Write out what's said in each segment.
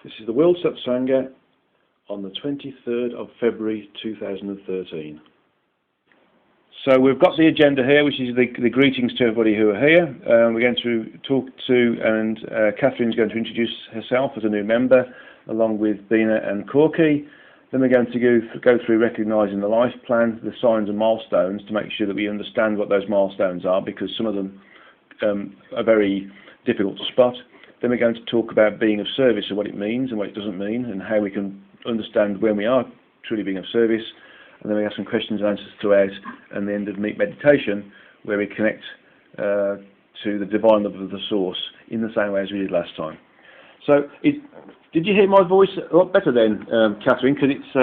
This is the World Satsanga on the 23rd of February 2013. So we've got the agenda here, which is the greetings to everybody who are here. We're going to talk to, and Catherine's going to introduce herself as a new member, along with Bina and Corky. Then we're going to go through recognising the life plan, the signs and milestones, to make sure that we understand what those milestones are, because some of them are very difficult to spot. Then we're going to talk about being of service and what it means and what it doesn't mean, and how we can understand when we are truly being of service. And then we have some questions and answers throughout, and the end of meditation, where we connect to the divine love of the source in the same way as we did last time. So, did you hear my voice a lot better then, Catherine? Because it's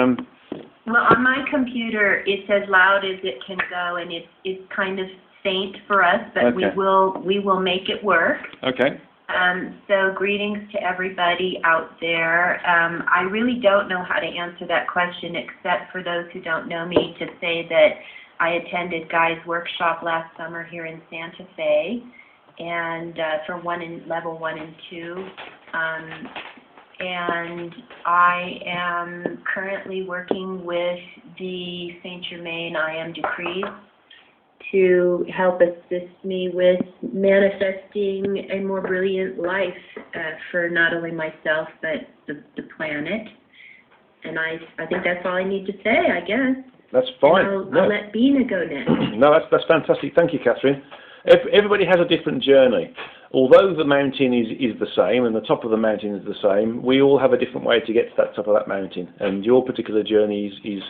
well, on my computer, it's as loud as it can go, and it's kind of faint for us, but okay. we will make it work. Okay. So greetings to everybody out there. I really don't know how to answer that question, except for those who don't know me, to say that I attended Guy's workshop last summer here in Santa Fe, and for level 1 and 2. And I am currently working with the Saint Germain I Am Decrees to help assist me with manifesting a more brilliant life for not only myself but the planet. And I think that's all I need to say, I guess. That's fine. I'll let Bina go next. No, that's fantastic. Thank you, Catherine. Everybody has a different journey. Although the mountain is the same and the top of the mountain is the same, we all have a different way to get to that top of that mountain. And your particular journey is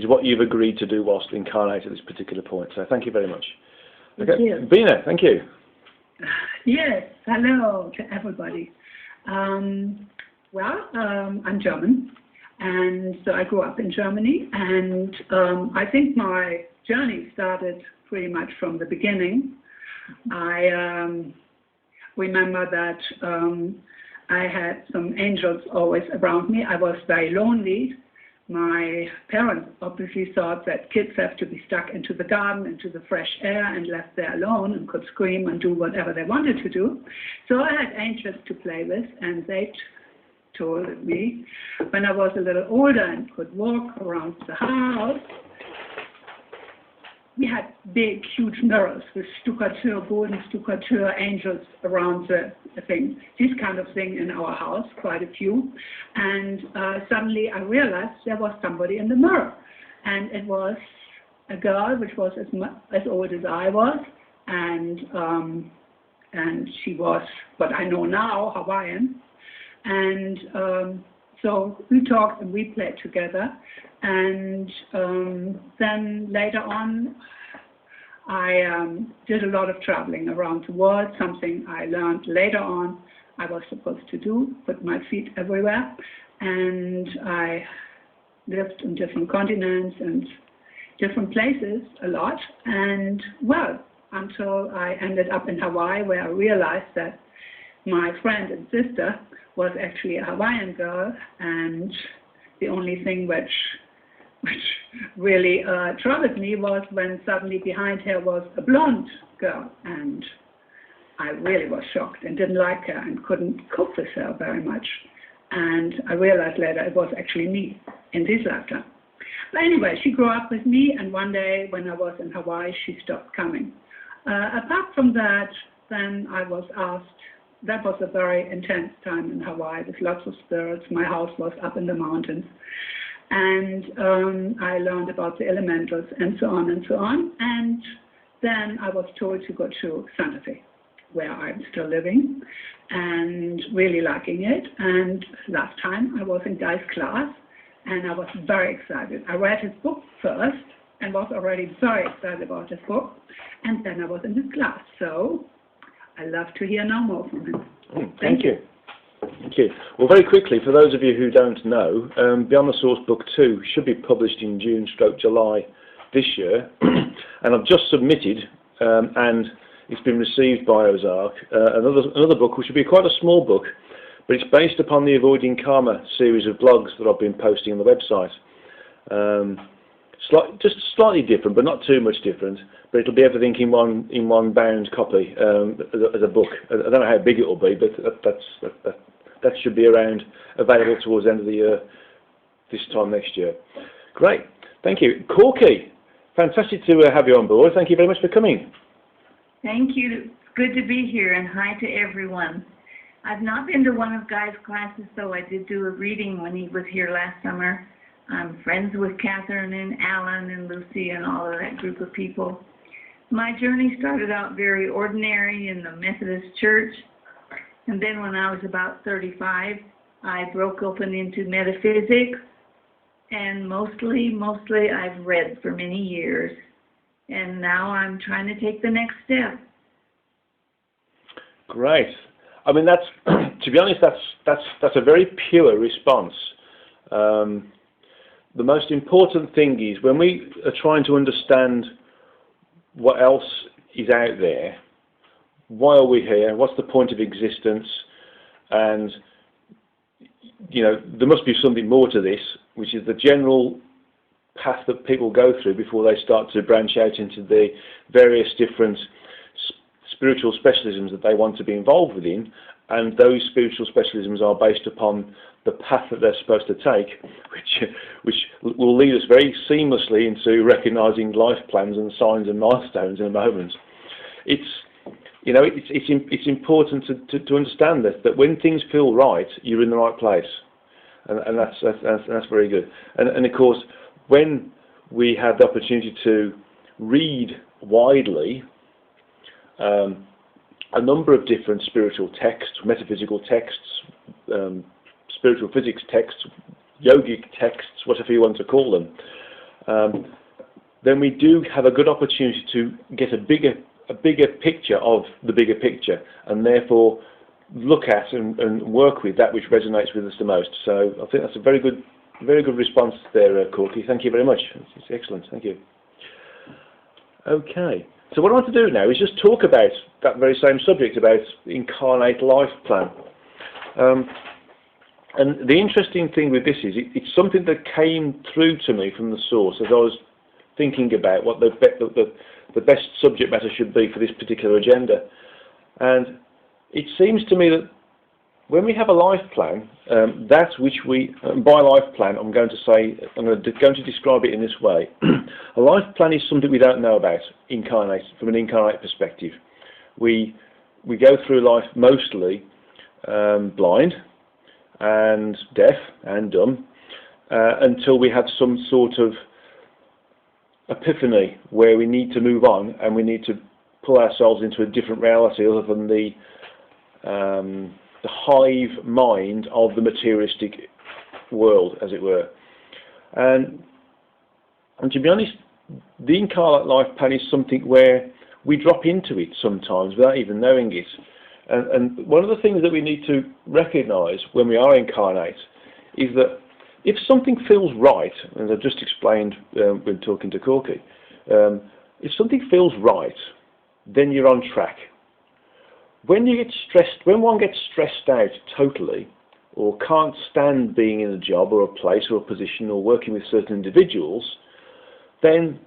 what you've agreed to do whilst incarnate at this particular point. So thank you very much. Thank you. Bina, thank you. Yes, hello to everybody. I'm German, and so I grew up in Germany, and I think my journey started pretty much from the beginning. I remember that I had some angels always around me. I was very lonely. My parents obviously thought that kids have to be stuck into the garden, into the fresh air, and left there alone and could scream and do whatever they wanted to do. So I had angels to play with, and they told me when I was a little older and could walk around the house, we had big, huge mirrors with stuccature, golden stuccature angels around the thing. This kind of thing in our house, quite a few. And suddenly I realized there was somebody in the mirror. And it was a girl which was as old as I was. And she was, what I know now, Hawaiian. And so we talked and we played together. And then later on, I did a lot of traveling around the world, something I learned later on I was supposed to do, put my feet everywhere. And I lived in different continents and different places a lot. And well, until I ended up in Hawaii, where I realized that my friend and sister was actually a Hawaiian girl, and the only thing which really troubled me was when suddenly behind her was a blonde girl, and I really was shocked and didn't like her and couldn't cope with her very much. And I realized later it was actually me in this lifetime. But anyway, she grew up with me, and one day when I was in Hawaii, she stopped coming. Apart from that, then I was asked. That was a very intense time in Hawaii with lots of spirits. My house was up in the mountains. And I learned about the elementals and so on and so on. And then I was told to go to Santa Fe, where I'm still living and really liking it. And last time I was in Guy's class, and I was very excited. I read his book first and was already very excited about his book. And then I was in his class. So I love to hear no more from him. Thank you. Thank you. Well, very quickly, for those of you who don't know, Beyond the Source Book 2 should be published in June/July this year, and I've just submitted, and it's been received by Ozark, another book, which will be quite a small book, but it's based upon the Avoiding Karma series of blogs that I've been posting on the website. Just slightly different, but not too much different. But it'll be everything in one bound copy as a book. I don't know how big it will be, but that's that should be around, available towards the end of the year, this time next year. Great, thank you. Corky, fantastic to have you on board. Thank you very much for coming. Thank you. It's good to be here, and hi to everyone. I've not been to one of Guy's classes, though I did do a reading when he was here last summer. I'm friends with Catherine and Alan and Lucy and all of that group of people. My journey started out very ordinary in the Methodist Church, and then when I was about 35, I broke open into metaphysics, and mostly I've read for many years, and now I'm trying to take the next step. Great. I mean, that's to be honest, that's a very pure response. The most important thing is when we are trying to understand what else is out there, why are we here? What's the point of existence? And you know, there must be something more to this, which is the general path that people go through before they start to branch out into the various different spiritual specialisms that they want to be involved within, and those spiritual specialisms are based upon the path that they're supposed to take, which will lead us very seamlessly into recognising life plans and signs and milestones in a moment. It's, you know, it's important to understand that when things feel right, you're in the right place, and that's very good. And of course, when we have the opportunity to read widely a number of different spiritual texts, metaphysical texts, spiritual physics texts, yogic texts, whatever you want to call them, then we do have a good opportunity to get a bigger picture of the bigger picture, and therefore look at and work with that which resonates with us the most. So I think that's a very good response there, Corky. Thank you very much. It's excellent. Thank you. Okay. So what I want to do now is just talk about that very same subject, about the incarnate life plan. And the interesting thing with this is it's something that came through to me from the source as I was thinking about what the best subject matter should be for this particular agenda. And it seems to me that when we have a life plan, that which we, by life plan, I'm going to describe it in this way. A life plan is something we don't know about, incarnate, from an incarnate perspective. We go through life mostly blind and deaf and dumb until we have some sort of epiphany where we need to move on and we need to pull ourselves into a different reality other than the hive mind of the materialistic world, as it were. And to be honest, the incarnate life plan is something where we drop into it sometimes without even knowing it. And one of the things that we need to recognise when we are incarnate is that if something feels right, as I've just explained when talking to Corky, if something feels right, then you're on track. When one gets stressed out totally, or can't stand being in a job or a place or a position or working with certain individuals, then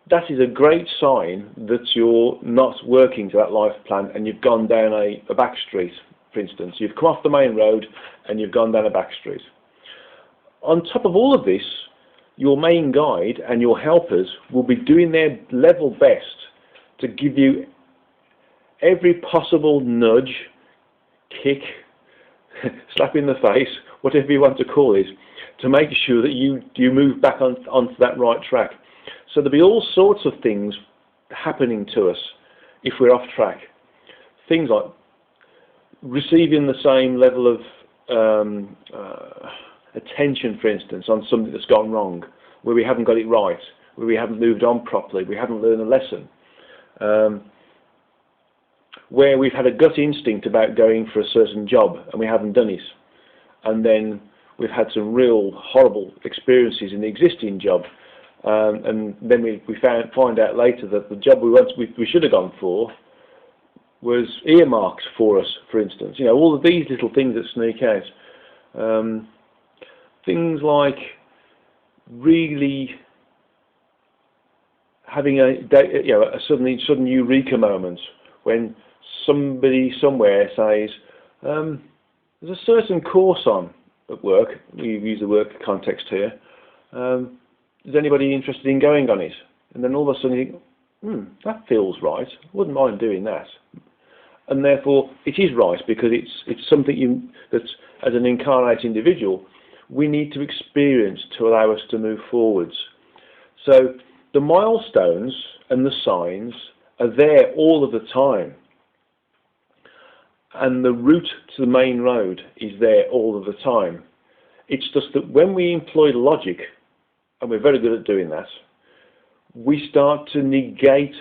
that is a great sign that you're not working to that life plan and you've gone down a back street, for instance. You've come off the main road and you've gone down a back street. On top of all of this, your main guide and your helpers will be doing their level best to give you every possible nudge, kick, slap in the face, whatever you want to call it, to make sure that you move back onto that right track. So there'll be all sorts of things happening to us if we're off track. Things like receiving the same level of attention, for instance, on something that's gone wrong, where we haven't got it right, where we haven't moved on properly, we haven't learned a lesson. Where we've had a gut instinct about going for a certain job and we haven't done it, and then we've had some real horrible experiences in the existing job, and then we find out later that the job we should have gone for was earmarked for us, for instance. You know, all of these little things that sneak out. Things like really having a sudden eureka moment when somebody somewhere says, there's there's a certain course on at work. We use the work context here. Is anybody interested in going on it? And then all of a sudden you think, that feels right. I wouldn't mind doing that. And therefore, it is right because it's something that, as an incarnate individual, we need to experience to allow us to move forwards. So the milestones and the signs are there all of the time. And the route to the main road is there all of the time. It's just that when we employ logic, and we're very good at doing that, we start to negate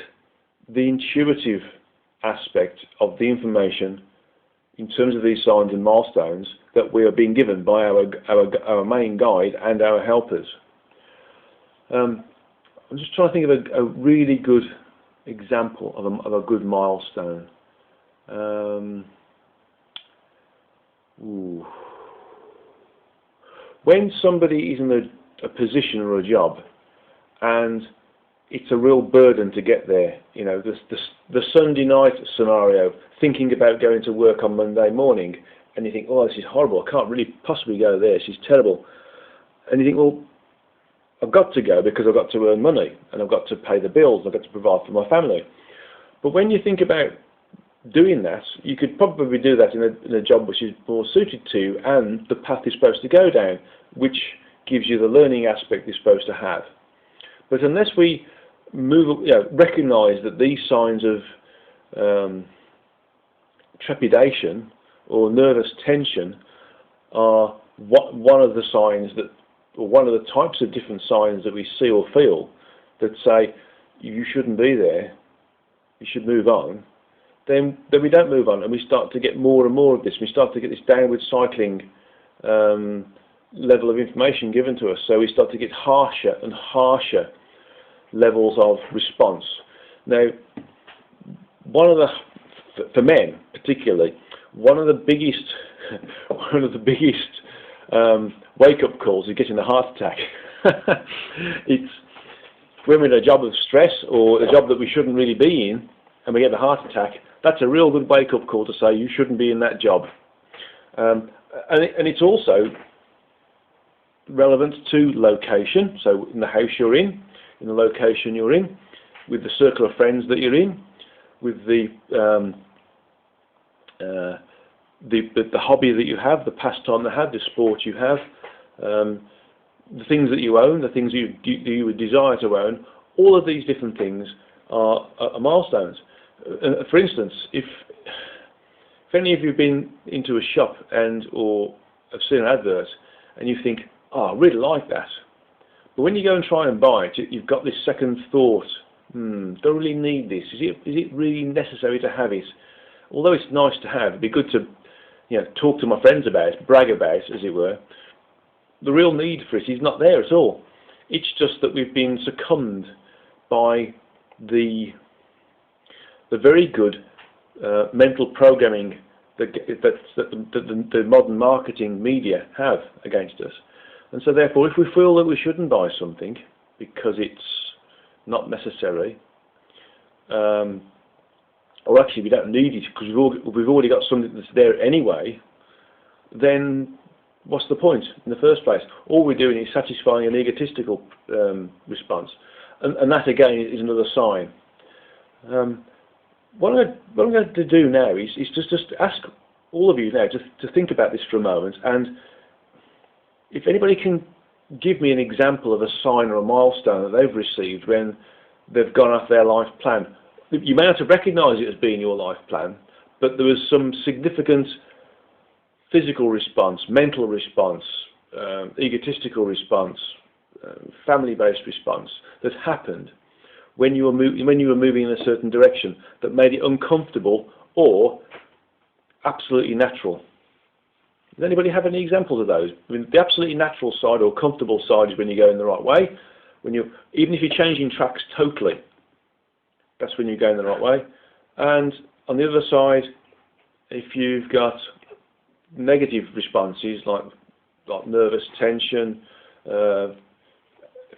the intuitive aspect of the information in terms of these signs and milestones that we are being given by our main guide and our helpers. I'm just trying to think of a really good example of a good milestone. When somebody is in a position or a job and it's a real burden to get there, you know, the Sunday night scenario, thinking about going to work on Monday morning, and you think, oh, this is horrible, I can't really possibly go there, this is terrible. And you think, well, I've got to go because I've got to earn money, and I've got to pay the bills, I've got to provide for my family. But when you think about doing that, you could probably do that in a job which is more suited to you and the path you're supposed to go down, which gives you the learning aspect you're supposed to have. But unless we recognise that these signs of trepidation or nervous tension are one of the signs that, or one of the types of different signs that we see or feel that say you shouldn't be there, you should move on, then we don't move on, and we start to get more and more of this. We start to get this downward cycling level of information given to us. So we start to get harsher and harsher levels of response. Now, for men particularly, one of the biggest wake-up calls is getting a heart attack. It's when we're in a job of stress or a job that we shouldn't really be in, and we get a heart attack. That's a real good wake-up call to say you shouldn't be in that job. And it's also relevant to location. So in the house you're in the location you're in, with the circle of friends that you're in, with the hobby that you have, the pastime that you have, the sport you have, the things that you own, the things you would desire to own. All of these different things are milestones. For instance, if any of you have been into a shop or have seen an advert and you think, oh, I really like that, but when you go and try and buy it, you've got this second thought, don't really need this. Is it really necessary to have it? Although it's nice to have, it'd be good to talk to my friends about it, brag about it, as it were. The real need for it is not there at all. It's just that we've been succumbed by the very good mental programming that the modern marketing media have against us. And so therefore, if we feel that we shouldn't buy something because it's not necessary, or actually we don't need it because we've already got something that's there anyway, then what's the point in the first place? All we're doing is satisfying an egotistical response. And that again is another sign. What I'm going to do now is just ask all of you now to think about this for a moment, and if anybody can give me an example of a sign or a milestone that they've received when they've gone off their life plan. You may not have recognised it as being your life plan, but there was some significant physical response, mental response, egotistical response, family-based response that happened when you were moving in a certain direction that made it uncomfortable or absolutely natural. Does anybody have any examples of those? I mean, the absolutely natural side or comfortable side is when you go in the right way. Even if you're changing tracks totally, that's when you're going the right way. And on the other side, if you've got negative responses like nervous tension,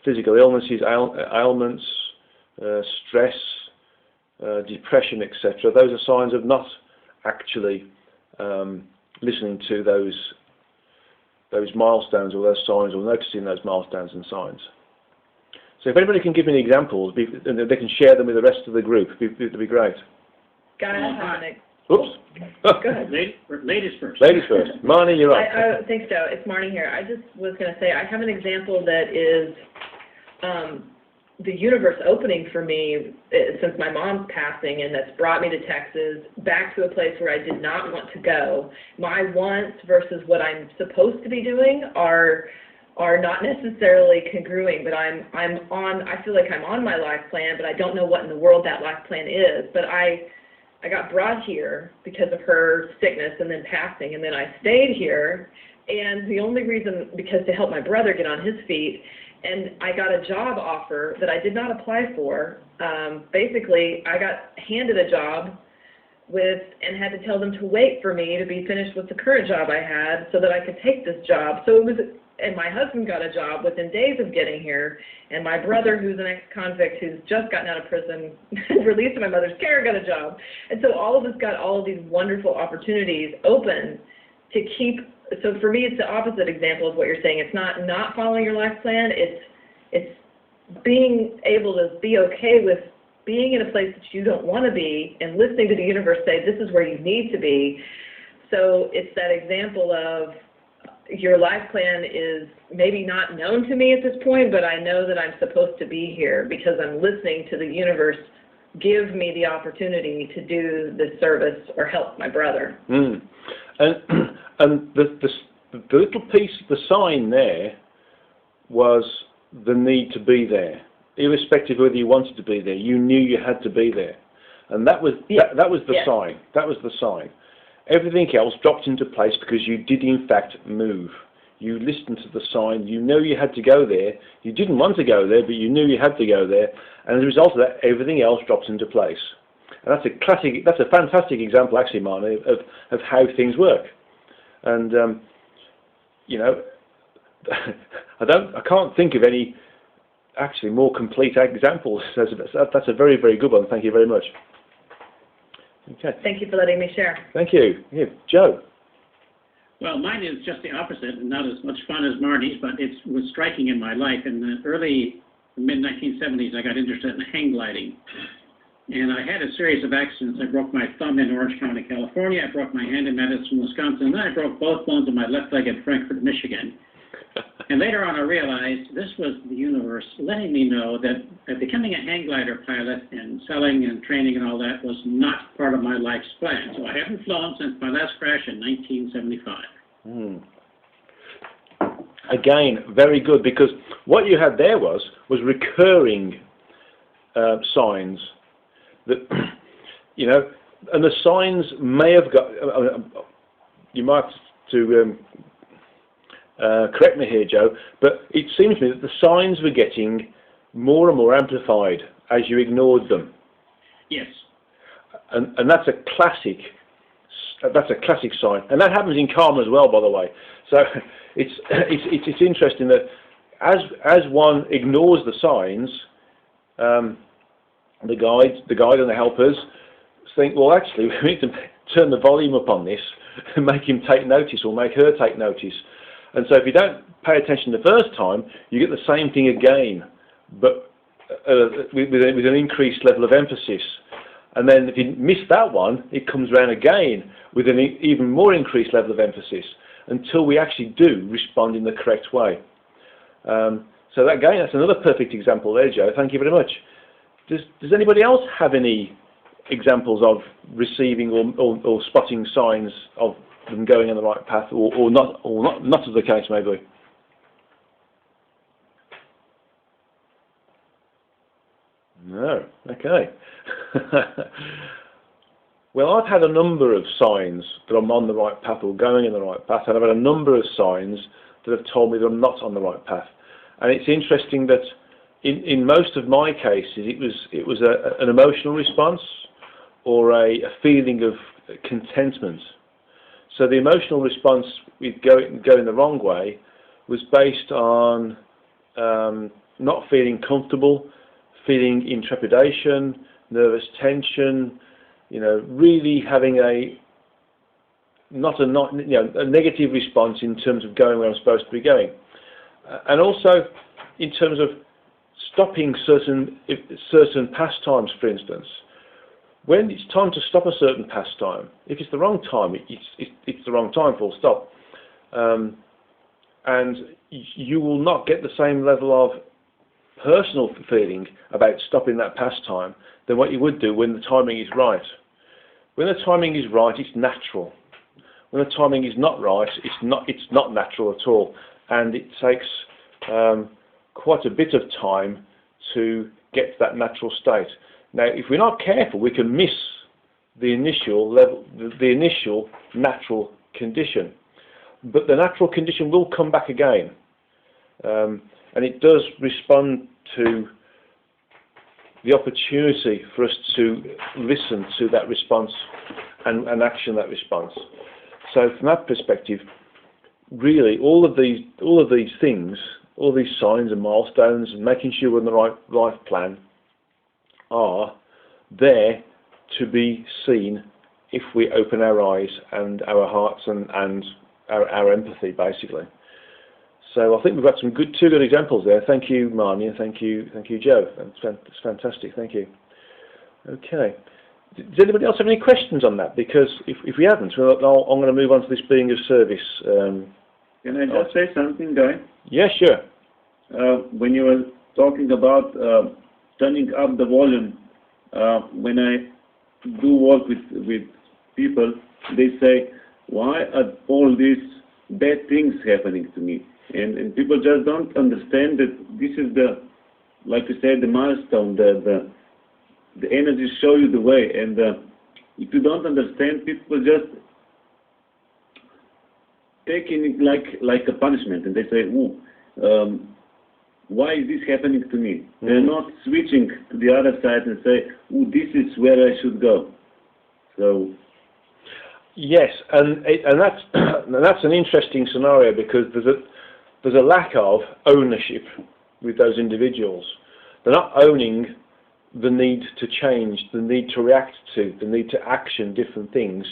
physical illnesses, ailments, stress, depression, etc., those are signs of not actually listening to those milestones or those signs, or noticing those milestones and signs. So if anybody can give me any examples, and they can share them with the rest of the group, it'd be great. Guys, Oops. go ahead. Ladies first. Ladies first. Marnie, you're up. Thanks, Joe. It's Marnie here. I just was going to say I have an example that is the universe opening for me since my mom's passing, and that's brought me to Texas, back to a place where I did not want to go. My wants versus what I'm supposed to be doing are not necessarily congruent, but I feel like I'm on my life plan, but I don't know what in the world that life plan is. But I got brought here because of her sickness and then passing, and then I stayed here, and the only reason, because to help my brother get on his feet, and I got a job offer that I did not apply for. Basically, I got handed a job and had to tell them to wait for me to be finished with the current job I had so that I could take this job. So and my husband got a job within days of getting here, and my brother, who's an ex-convict who's just gotten out of prison, released to my mother's care, got a job. And so all of us got all of these wonderful opportunities open to keep. So for me, it's the opposite example of what you're saying. It's not following your life plan. It's being able to be okay with being in a place that you don't want to be and listening to the universe say, this is where you need to be. So it's that example of your life plan is maybe not known to me at this point, but I know that I'm supposed to be here because I'm listening to the universe give me the opportunity to do this service or help my brother. Mm. And the little piece, the sign there, was the need to be there, irrespective of whether you wanted to be there. You knew you had to be there, and that was that was the sign. That was the sign. Everything else dropped into place because you did in fact move. You listened to the sign. You knew you had to go there. You didn't want to go there, but you knew you had to go there, and as a result of that, everything else dropped into place. And that's a fantastic example, actually, Marnie, of how things work. And you know, I can't think of any actually more complete examples. That's a very, very good one. Thank you very much. Okay. Thank you for letting me share. Thank you. Yeah, Joe. Well, mine is just the opposite, and not as much fun as Marty's, but it was striking in my life. In the early mid-1970s, I got interested in hang gliding. And I had a series of accidents. I broke my thumb in Orange County, California. I broke my hand in Madison, Wisconsin. And then I broke both bones of my left leg in Frankfort, Michigan. And later on, I realized this was the universe letting me know that becoming a hang glider pilot and selling and training and all that was not part of my life's plan. So I haven't flown since my last crash in 1975. Again, very good, because what you had there was recurring signs that, you know, and the signs may have got, you might have to correct me here, Joe, but it seems to me that the signs were getting more and more amplified as you ignored them. Yes. And that's a classic sign, and that happens in karma as well, by the way. So it's interesting that as one ignores the signs, the guide and the helpers think, well, actually, we need to turn the volume up on this and make him take notice or make her take notice. And so if you don't pay attention the first time, you get the same thing again, but with an increased level of emphasis. And then if you miss that one, it comes around again with an even more increased level of emphasis until we actually do respond in the correct way. So that, again, that's another perfect example there, Joe. Thank you very much. Does anybody else have any examples of receiving or spotting signs of them going on the right path, or not as the case may be? No. Okay. Well, I've had a number of signs that I'm on the right path or going in the right path, and I've had a number of signs that have told me that I'm not on the right path. And it's interesting that in most of my cases, it was an emotional response or a feeling of contentment. So the emotional response with going the wrong way was based on not feeling comfortable, feeling in trepidation, nervous tension, you know, really having a negative response in terms of going where I'm supposed to be going, and also in terms of stopping certain pastimes, for instance. When it's time to stop a certain pastime, if it's the wrong time, it's the wrong time, full stop. And you will not get the same level of personal feeling about stopping that pastime than what you would do when the timing is right. When the timing is right, it's natural. When the timing is not right, it's not natural at all, and it takes quite a bit of time to get to that natural state. Now, if we're not careful, we can miss the initial level, the initial natural condition. But the natural condition will come back again, and it does respond to the opportunity for us to listen to that response and action that response. So, from that perspective, really, all of these things, all these signs and milestones, and making sure we're on the right life plan, are there to be seen if we open our eyes and our hearts and our empathy, basically. So I think we've got some two good examples there. Thank you, Marnie, and thank you, Joe. That's fantastic. Thank you. Okay. Does anybody else have any questions on that? Because if we haven't, I'm going to move on to this being of service. Can I just say something, Guy? Yeah, sure. When you were talking about turning up the volume, when I do work with people, they say, why are all these bad things happening to me? And people just don't understand that this is like you said, the milestone, the energies show you the way. And if you don't understand, people just taking it like a punishment, and they say, why is this happening to me? They're not switching to the other side and say, this is where I should go. So. Yes, and that's an interesting scenario, because there's a lack of ownership with those individuals. They're not owning the need to change, the need to react to, the need to action different things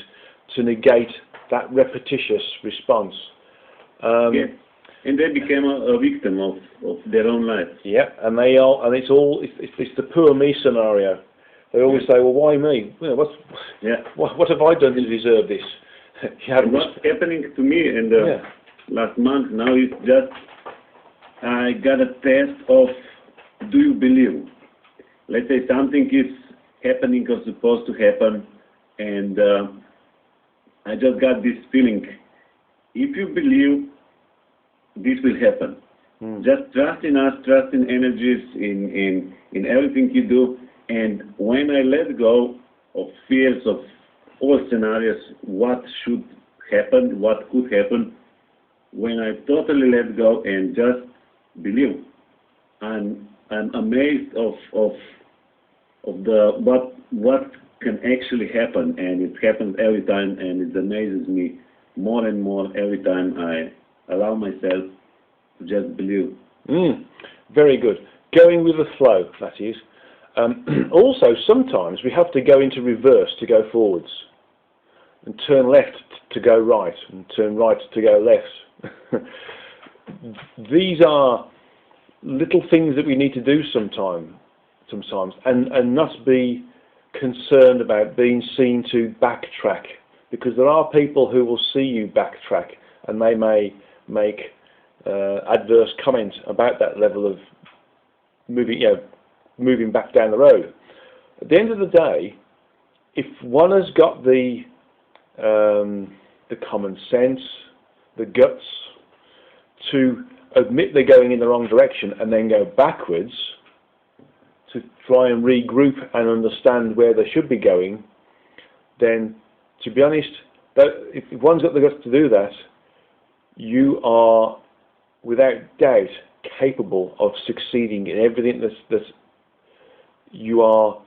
to negate that repetitious response. Yeah. And they became a victim of their own life. Yeah, and it's the poor me scenario. They always say, well, why me? What have I done to deserve this? And what's happening to me in the last month now is just, I got a test of, do you believe? Let's say something is happening or supposed to happen, and I just got this feeling, if you believe, this will happen. Just trust in us, trust in energies, in everything you do. And when I let go of fears of all scenarios, what should happen, what could happen, when I totally let go and just believe, I'm amazed of what can actually happen, and it happens every time, and it amazes me more and more every time I allow myself to just believe. Very good. Going with the flow, that is. Also, sometimes we have to go into reverse to go forwards, and turn left to go right, and turn right to go left. These are little things that we need to do sometimes, and not be concerned about being seen to backtrack, because there are people who will see you backtrack, and they may make adverse comment about that level of moving back down the road. At the end of the day, if one has got the common sense, the guts to admit they're going in the wrong direction and then go backwards to try and regroup and understand where they should be going, then, to be honest, if one's got the guts to do that, you are without doubt capable of succeeding in everything that you are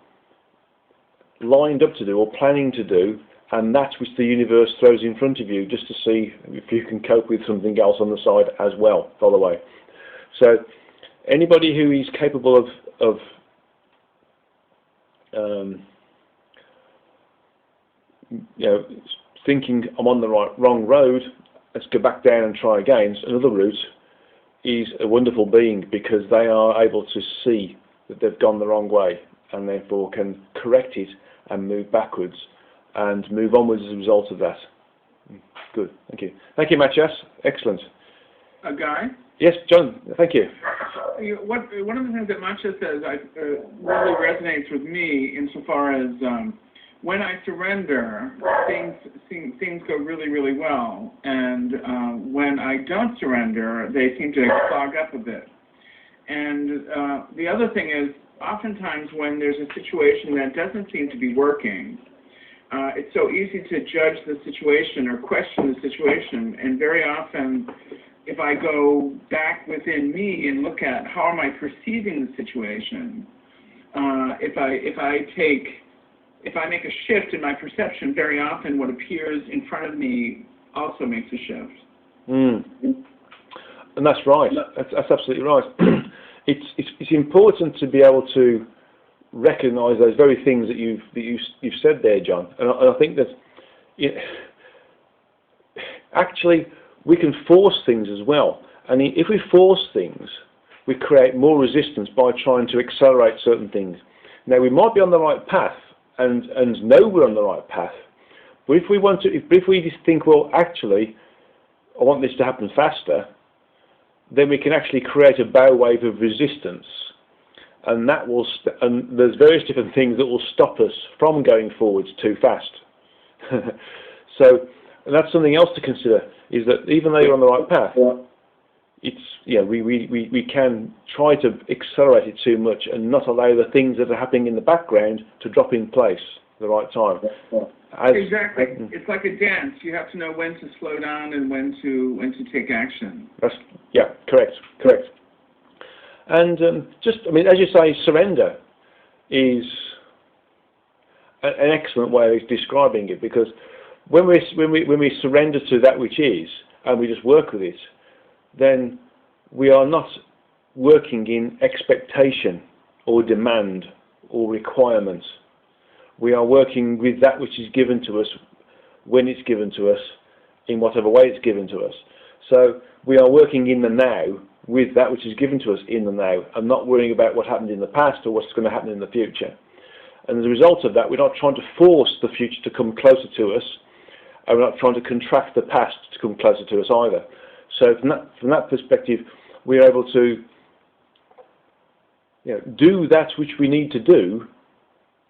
lined up to do or planning to do, and that which the universe throws in front of you, just to see if you can cope with something else on the side as well, by the way. So anybody who is capable of thinking I'm on the wrong road, let's go back down and try again. So another route is a wonderful being, because they are able to see that they've gone the wrong way and therefore can correct it and move backwards and move onwards as a result of that. Good, thank you. Thank you, Matthias. Excellent. Guy? Yes, John, thank you. One of the things that Matcha says really resonates with me insofar as when I surrender, things go really, really well. And when I don't surrender, they seem to clog up a bit. And the other thing is, oftentimes when there's a situation that doesn't seem to be working, it's so easy to judge the situation or question the situation. And very often, if I go back within me and look at how am I perceiving the situation, if I make a shift in my perception, very often what appears in front of me also makes a shift. And that's right. That's absolutely right. It's important to be able to recognise those very things that you've said there, John. And I think that actually we can force things as well. And if we force things, we create more resistance by trying to accelerate certain things. Now, we might be on the right path and know we're on the right path, but if we just think, well, actually, I want this to happen faster, then we can actually create a bow wave of resistance, and that will and there's various different things that will stop us from going forwards too fast. So that's something else to consider, is that even though you're on the right path, we can try to accelerate it too much and not allow the things that are happening in the background to drop in place at the right time. Exactly. It's like a dance. You have to know when to slow down and when to take action. Correct. And as you say, surrender is an excellent way of describing it, because when we surrender to that which is, and we just work with it, then we are not working in expectation or demand or requirement. We are working with that which is given to us when it's given to us, in whatever way it's given to us. So we are working in the now with that which is given to us in the now, and not worrying about what happened in the past or what's going to happen in the future. And as a result of that, we're not trying to force the future to come closer to us, and we're not trying to contract the past to come closer to us either. So from that perspective, we're able to do that which we need to do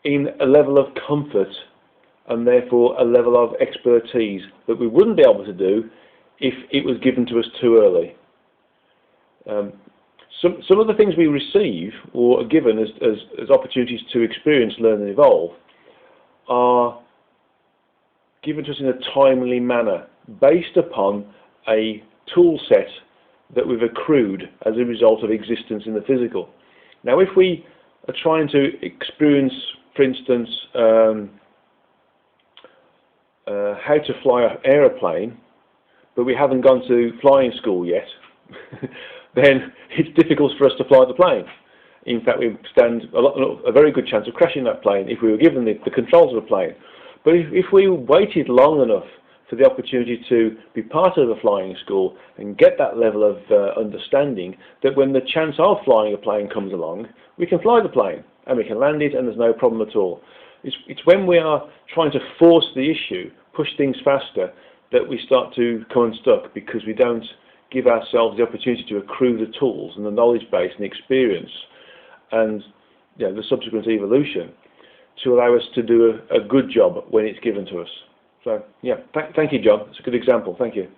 in a level of comfort, and therefore a level of expertise that we wouldn't be able to do if it was given to us too early. Some of the things we receive or are given as opportunities to experience, learn and evolve are given to us in a timely manner, based upon a tool set that we've accrued as a result of existence in the physical. Now, if we are trying to experience, for instance, how to fly an aeroplane, but we haven't gone to flying school yet, then it's difficult for us to fly the plane. In fact, we stand a very good chance of crashing that plane if we were given the controls of the plane. But if we waited long enough for the opportunity to be part of a flying school and get that level of understanding, that when the chance of flying a plane comes along, we can fly the plane and we can land it and there's no problem at all. It's when we are trying to force the issue, push things faster, that we start to come unstuck, because we don't give ourselves the opportunity to accrue the tools and the knowledge base and the experience and the subsequent evolution to allow us to do a good job when it's given to us. So, thank you, John. It's a good example. Thank you.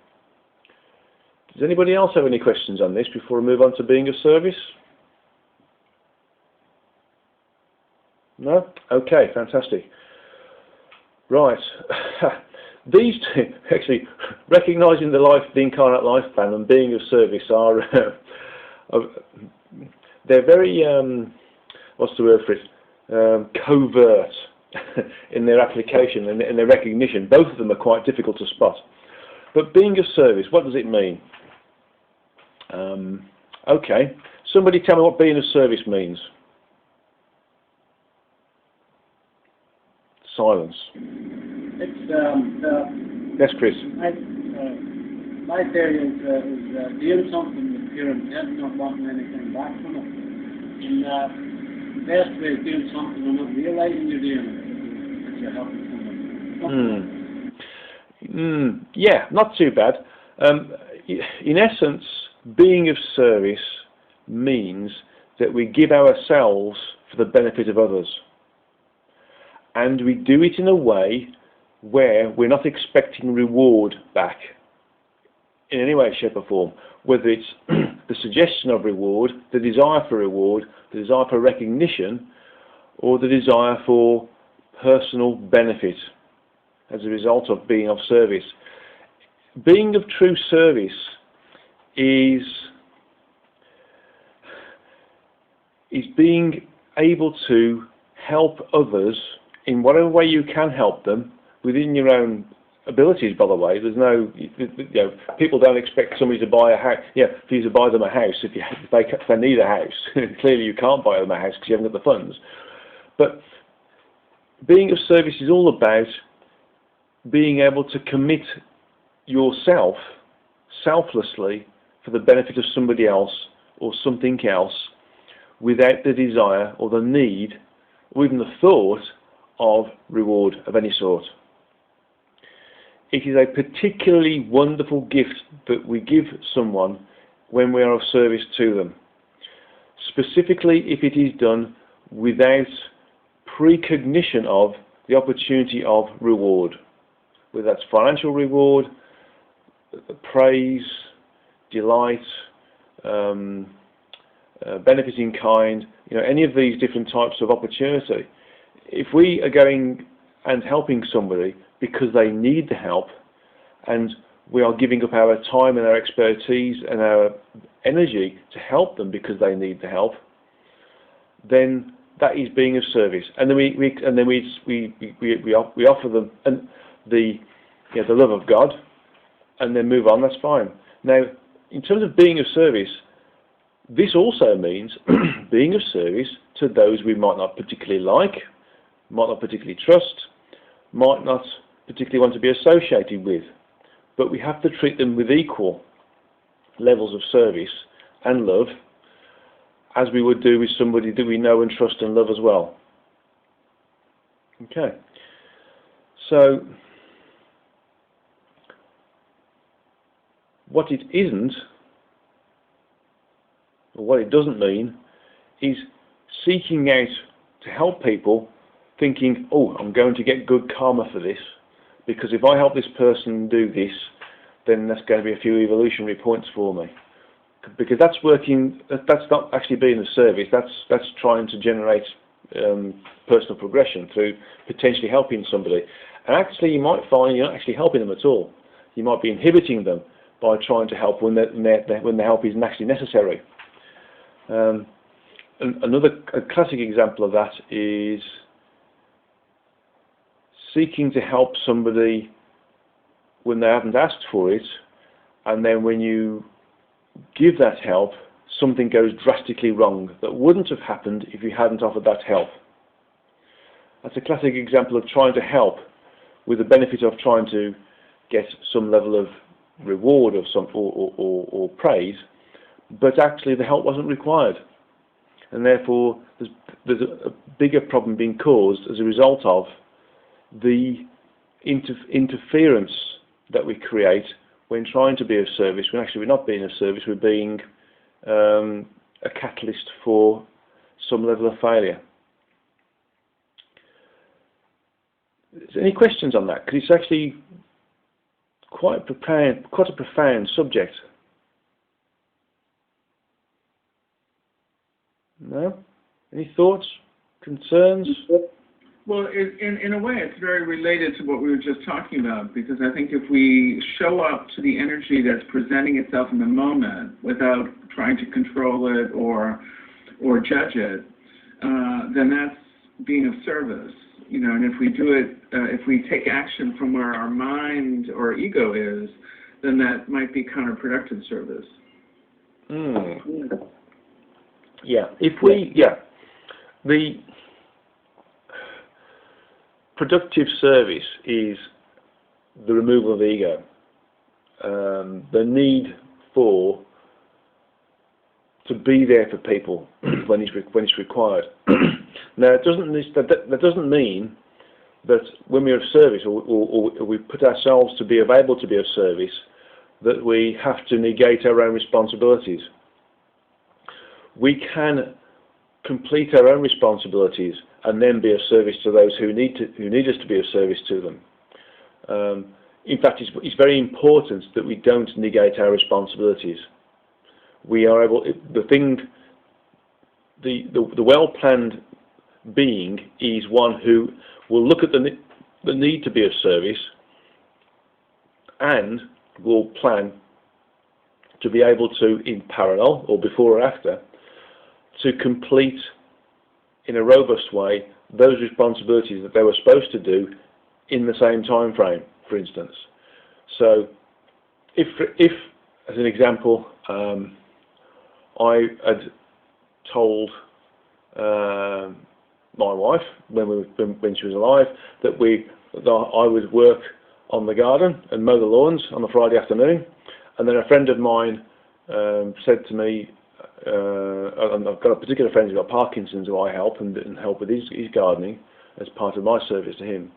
Does anybody else have any questions on this before we move on to being of service? No? Okay, fantastic. Right. These two, actually, recognising the incarnate life plan and being of service are, they're very, what's the word for it, covert in their application and in their recognition. Both of them are quite difficult to spot. But being of service, what does it mean? Okay, somebody tell me what being of service means. Silence. It's Yes, Chris. My theory is doing something with pure intent, not wanting anything back from it. And the best way is doing something and not realizing you're doing it, if you're helping someone. Yeah, not too bad. In essence, being of service means that we give ourselves for the benefit of others. And we do it in a way where we're not expecting reward back in any way, shape or form. Whether it's the suggestion of reward, the desire for reward, the desire for recognition, or the desire for personal benefit as a result of being of service. Being of true service is being able to help others in whatever way you can help them within your own abilities. By the way, there's no, people don't expect somebody to buy a house. For you to buy them a house if they need a house. Clearly, you can't buy them a house because you haven't got the funds. But being of service is all about being able to commit yourself selflessly for the benefit of somebody else or something else without the desire or the need or even the thought of reward of any sort. It is a particularly wonderful gift that we give someone when we are of service to them, specifically if it is done without precognition of the opportunity of reward, whether that's financial reward, praise, delight, benefit in kind, any of these different types of opportunity. If we are going and helping somebody because they need the help, and we are giving up our time and our expertise and our energy to help them because they need the help, then that is being of service. And then we offer them and the love of God, and then move on. That's fine. Now, in terms of being of service, this also means being of service to those we might not particularly like, might not particularly trust, might not particularly want to be associated with, but we have to treat them with equal levels of service and love as we would do with somebody that we know and trust and love as well. Okay, so what it isn't, or what it doesn't mean, is seeking out to help people thinking, oh, I'm going to get good karma for this, because if I help this person do this, then that's going to be a few evolutionary points for me. Because that's not actually being of service, that's trying to generate personal progression through potentially helping somebody. And actually you might find you're not actually helping them at all. You might be inhibiting them by trying to help when the help isn't actually necessary. A classic example of that is seeking to help somebody when they haven't asked for it, and then when you give that help, something goes drastically wrong that wouldn't have happened if you hadn't offered that help. That's a classic example of trying to help with the benefit of trying to get some level of reward of some or praise, but actually the help wasn't required, and therefore there's a bigger problem being caused as a result of the interference that we create when trying to be of service, when actually we're not being of service, we're being a catalyst for some level of failure. Is there any questions on that? Because it's actually quite a profound subject. No? Any thoughts? Concerns? Well, in a way, it's very related to what we were just talking about, because I think if we show up to the energy that's presenting itself in the moment without trying to control it or judge it, then that's being of service. And if we do it, if we take action from where our mind or ego is, then that might be counterproductive service. Yeah. The productive service is the removal of ego, the need to be there for people when it's required. Now, that doesn't mean that when we're of service, or we put ourselves to be available to be of service, that we have to negate our own responsibilities. We can complete our own responsibilities and then be of service to those who need us to be of service to them. In fact, it's very important that we don't negate our responsibilities. We are able. The well-planned being is one who will look at the need to be of service and will plan to be able to, in parallel or before or after, to complete in a robust way those responsibilities that they were supposed to do in the same time frame, for instance. So if as an example, I had told my wife when she was alive that I would work on the garden and mow the lawns on a Friday afternoon, and then a friend of mine said to me, and I've got a particular friend who's got Parkinson's who I help and help with his gardening as part of my service to him.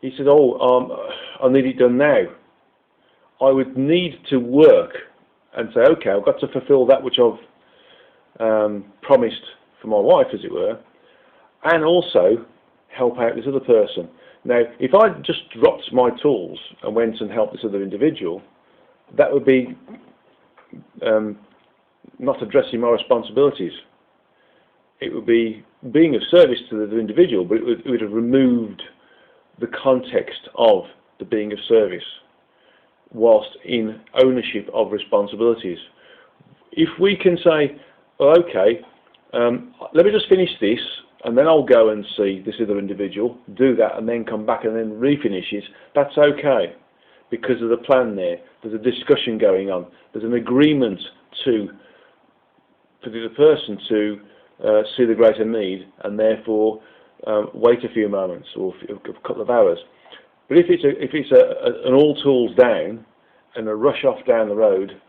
He said, I need it done now. I would need to work and say, okay, I've got to fulfil that which I've promised for my wife, as it were, and also help out this other person. Now, if I just dropped my tools and went and helped this other individual, that would be not addressing my responsibilities. It would be being of service to the individual, but it would have removed the context of the being of service, whilst in ownership of responsibilities. If we can say, well, okay, let me just finish this, and then I'll go and see this other individual, do that, and then come back and then refinish it, that's okay, because of the plan there. There's a discussion going on. There's an agreement for the person to see the greater need, and therefore wait a few moments or a couple of hours. But if it's an all tools down and a rush off down the road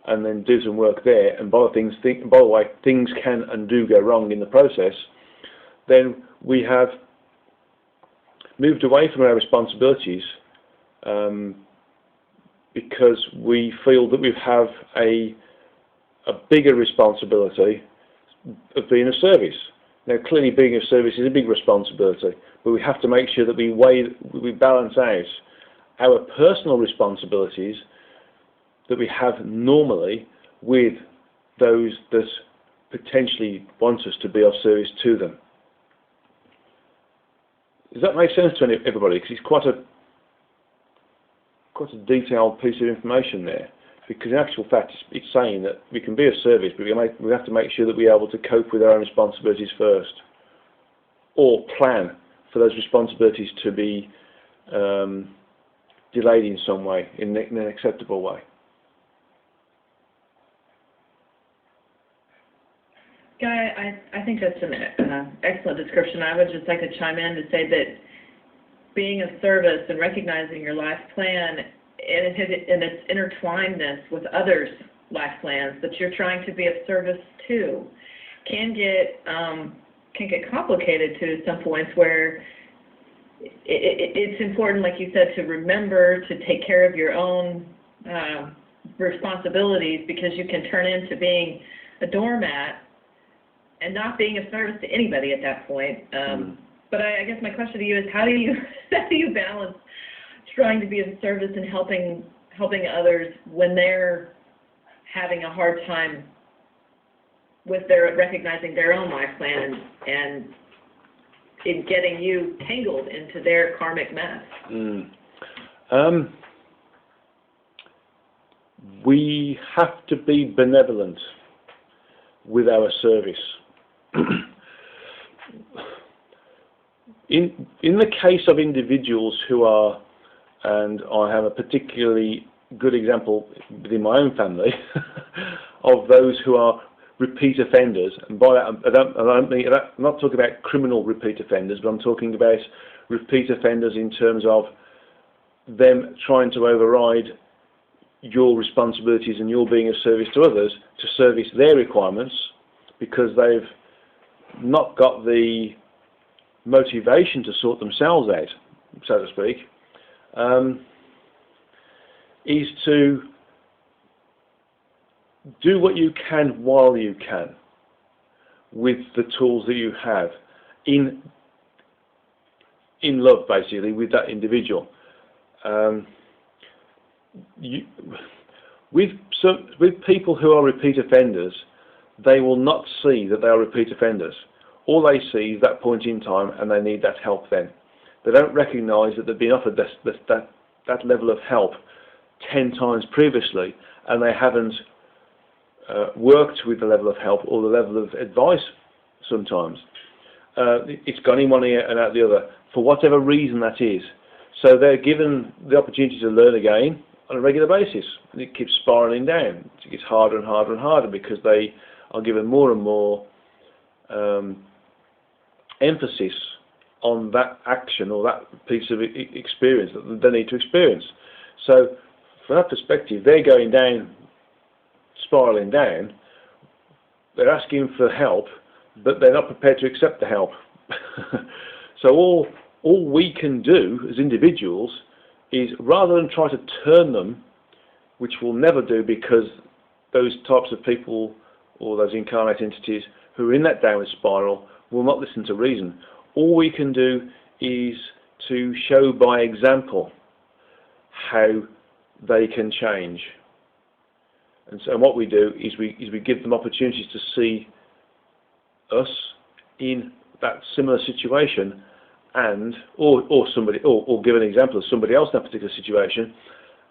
and then do some work there, and by the way, things can and do go wrong in the process, then we have moved away from our responsibilities because we feel that we have a bigger responsibility of being of service. Now, clearly being of service is a big responsibility, but we have to make sure that we balance out our personal responsibilities that we have normally with those that potentially want us to be of service to them. Does that make sense to everybody? Because it's quite a detailed piece of information there. Because in actual fact, it's saying that we can be of service, but we have to make sure that we're able to cope with our own responsibilities first, or plan for those responsibilities to be delayed in some way, in an acceptable way. Guy, I think that's an excellent description. I would just like to chime in to say that being of service and recognizing your life plan and its intertwinedness with others' life plans that you're trying to be of service to can get complicated to some points where it's important, like you said, to remember to take care of your own responsibilities, because you can turn into being a doormat and not being of service to anybody at that point. But I guess my question to you is, how do you balance trying to be of service and helping others when they're having a hard time with recognizing their own life plan and in getting you tangled into their karmic mess? We have to be benevolent with our service. In the case of individuals who are, and I have a particularly good example within my own family, of those who are repeat offenders, and by that I'm not talking about criminal repeat offenders, but I'm talking about repeat offenders in terms of them trying to override your responsibilities and your being of service to others to service their requirements because they've not got the motivation to sort themselves out, so to speak, is to do what you can while you can with the tools that you have in love, basically, with that individual. With people who are repeat offenders, they will not see that they are repeat offenders. All they see is that point in time, and they need that help then. They don't recognise that they've been offered that level of help 10 times previously, and they haven't worked with the level of help or the level of advice sometimes. It's gone in one ear and out the other, for whatever reason that is. So they're given the opportunity to learn again on a regular basis, and it keeps spiralling down. It gets harder and harder and harder because they are given more and more emphasis on that action or that piece of experience that they need to experience. So from that perspective, they're going down, spiralling down. They're asking for help, but they're not prepared to accept the help. So all we can do as individuals is, rather than try to turn them, which we'll never do because those types of people or those incarnate entities who are in that downward spiral will not listen to reason. All we can do is to show by example how they can change. And so what we do is we give them opportunities to see us in that similar situation, and or give an example of somebody else in that particular situation,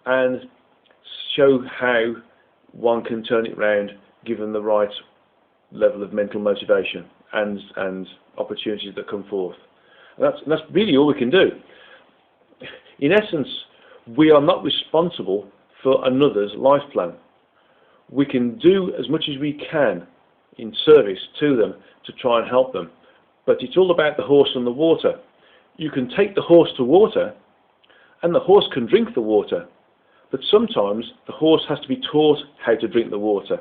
and show how one can turn it round given the right level of mental motivation and opportunities that come forth. And that's really all we can do. In essence, we are not responsible for another's life plan. We can do as much as we can in service to them to try and help them. But it's all about the horse and the water. You can take the horse to water, and the horse can drink the water. But sometimes the horse has to be taught how to drink the water.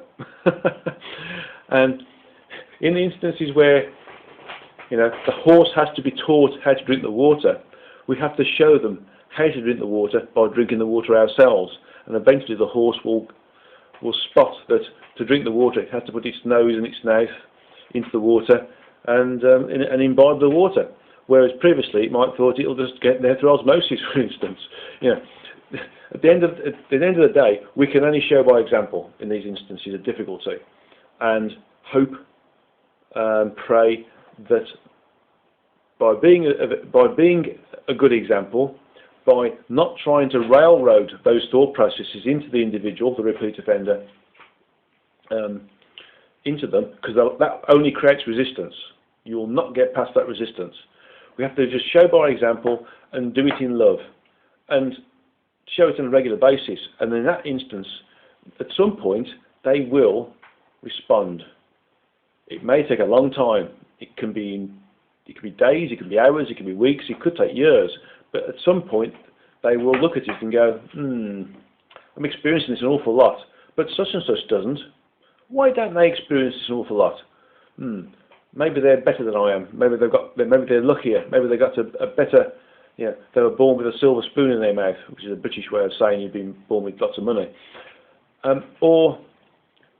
And in the instances where the horse has to be taught how to drink the water, we have to show them how to drink the water by drinking the water ourselves. And eventually the horse will spot that to drink the water it has to put its nose and its mouth into the water and imbibe the water. Whereas previously it might have thought it'll just get there through osmosis, for instance. At the end of the day, we can only show by example in these instances of difficulty, and hope and pray that by being a good example, by not trying to railroad those thought processes into the individual, the repeat offender, into them, because that only creates resistance. You will not get past that resistance. We have to just show by example and do it in love, and show it on a regular basis. And in that instance, at some point, they will respond. It may take a long time. It can be days, it can be hours, it can be weeks, it could take years. But at some point, they will look at it and go, I'm experiencing this an awful lot, but such and such doesn't. Why don't they experience this an awful lot? Maybe they're better than I am. Maybe they're luckier. Maybe they got a better, they were born with a silver spoon in their mouth, which is a British way of saying you've been born with lots of money. Or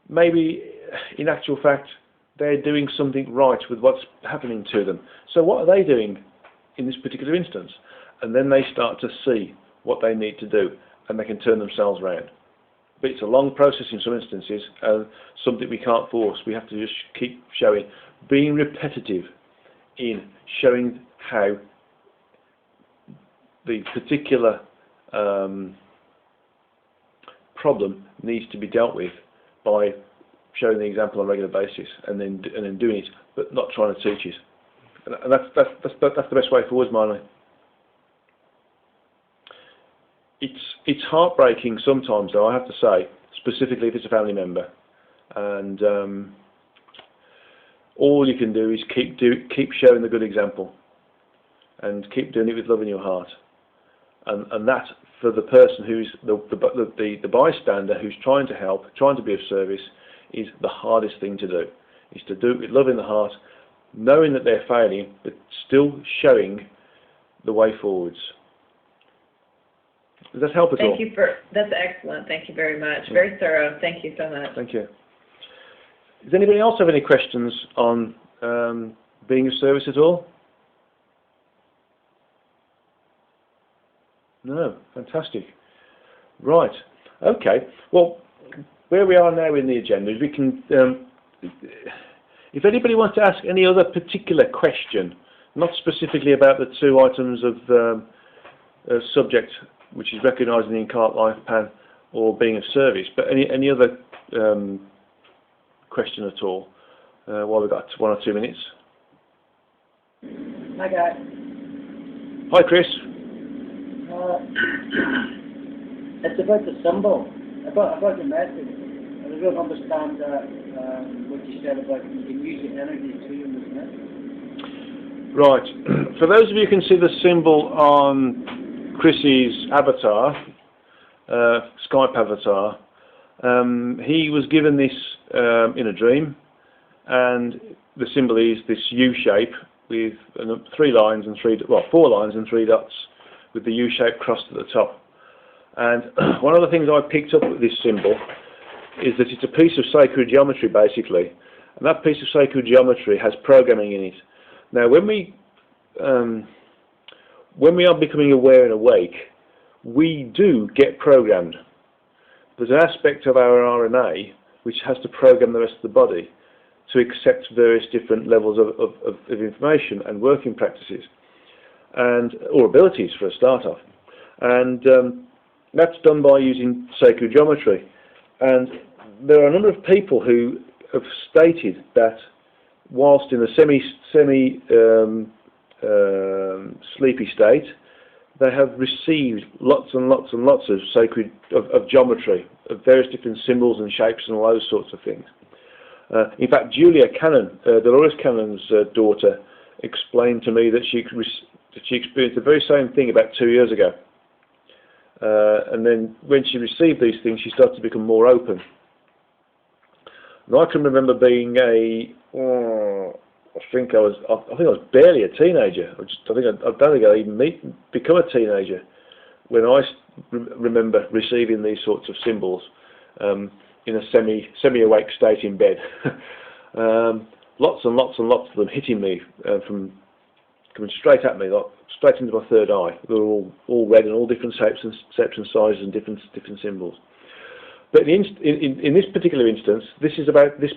maybe, in actual fact, they're doing something right with what's happening to them. So what are they doing in this particular instance? And then they start to see what they need to do, and they can turn themselves around. But it's a long process in some instances, and something we can't force. We have to just keep showing, being repetitive in showing how the particular problem needs to be dealt with by showing the example on a regular basis, and then doing it, but not trying to teach it. And that's the best way forward, Marley. It's heartbreaking sometimes, though, I have to say, specifically if it's a family member. And all you can do is keep showing the good example, and keep doing it with love in your heart. and that for the person who's the bystander who's trying to help, trying to be of service, is the hardest thing to do. Is to do it with love in the heart, knowing that they're failing, but still showing the way forwards. Does that help at all? That's excellent. Thank you very much. Very thorough. Thank you so much. Thank you. Does anybody else have any questions on being of service at all? No, fantastic. Right, okay. Well, where we are now in the agenda is we can, if anybody wants to ask any other particular question, not specifically about the two items of subject, which is recognising the incarnate life plan or being of service, but any other question at all, while we've got 1 or 2 minutes. Hi guys. Hi Chris. It's about the symbol, about the message. I don't understand what you said about you can use the energy to in this message. Right. For those of you who can see the symbol on Chris's avatar, Skype avatar, he was given this in a dream, and the symbol is this U shape with 4 lines and 3 dots, with the U-shaped cross at the top. And one of the things I picked up with this symbol is that it's a piece of sacred geometry, basically, and that piece of sacred geometry has programming in it. Now, when we are becoming aware and awake, we do get programmed. There's an aspect of our RNA which has to program the rest of the body to accept various different levels of information and working practices, or abilities for a start off. And that's done by using sacred geometry. And there are a number of people who have stated that whilst in a semi sleepy state, they have received lots and lots and lots of sacred of geometry, of various different symbols and shapes and all those sorts of things. In fact, Julia Cannon, Dolores Cannon's daughter, explained to me that she experienced the very same thing about 2 years ago. And then when she received these things, she started to become more open. And I can remember being I think I was barely a teenager. I don't think I even become a teenager when I remember receiving these sorts of symbols in a semi-awake state in bed. Lots and lots and lots of them hitting me from coming straight at me, like straight into my third eye. They were all red and all different shapes and sizes and different symbols. But in this particular instance, this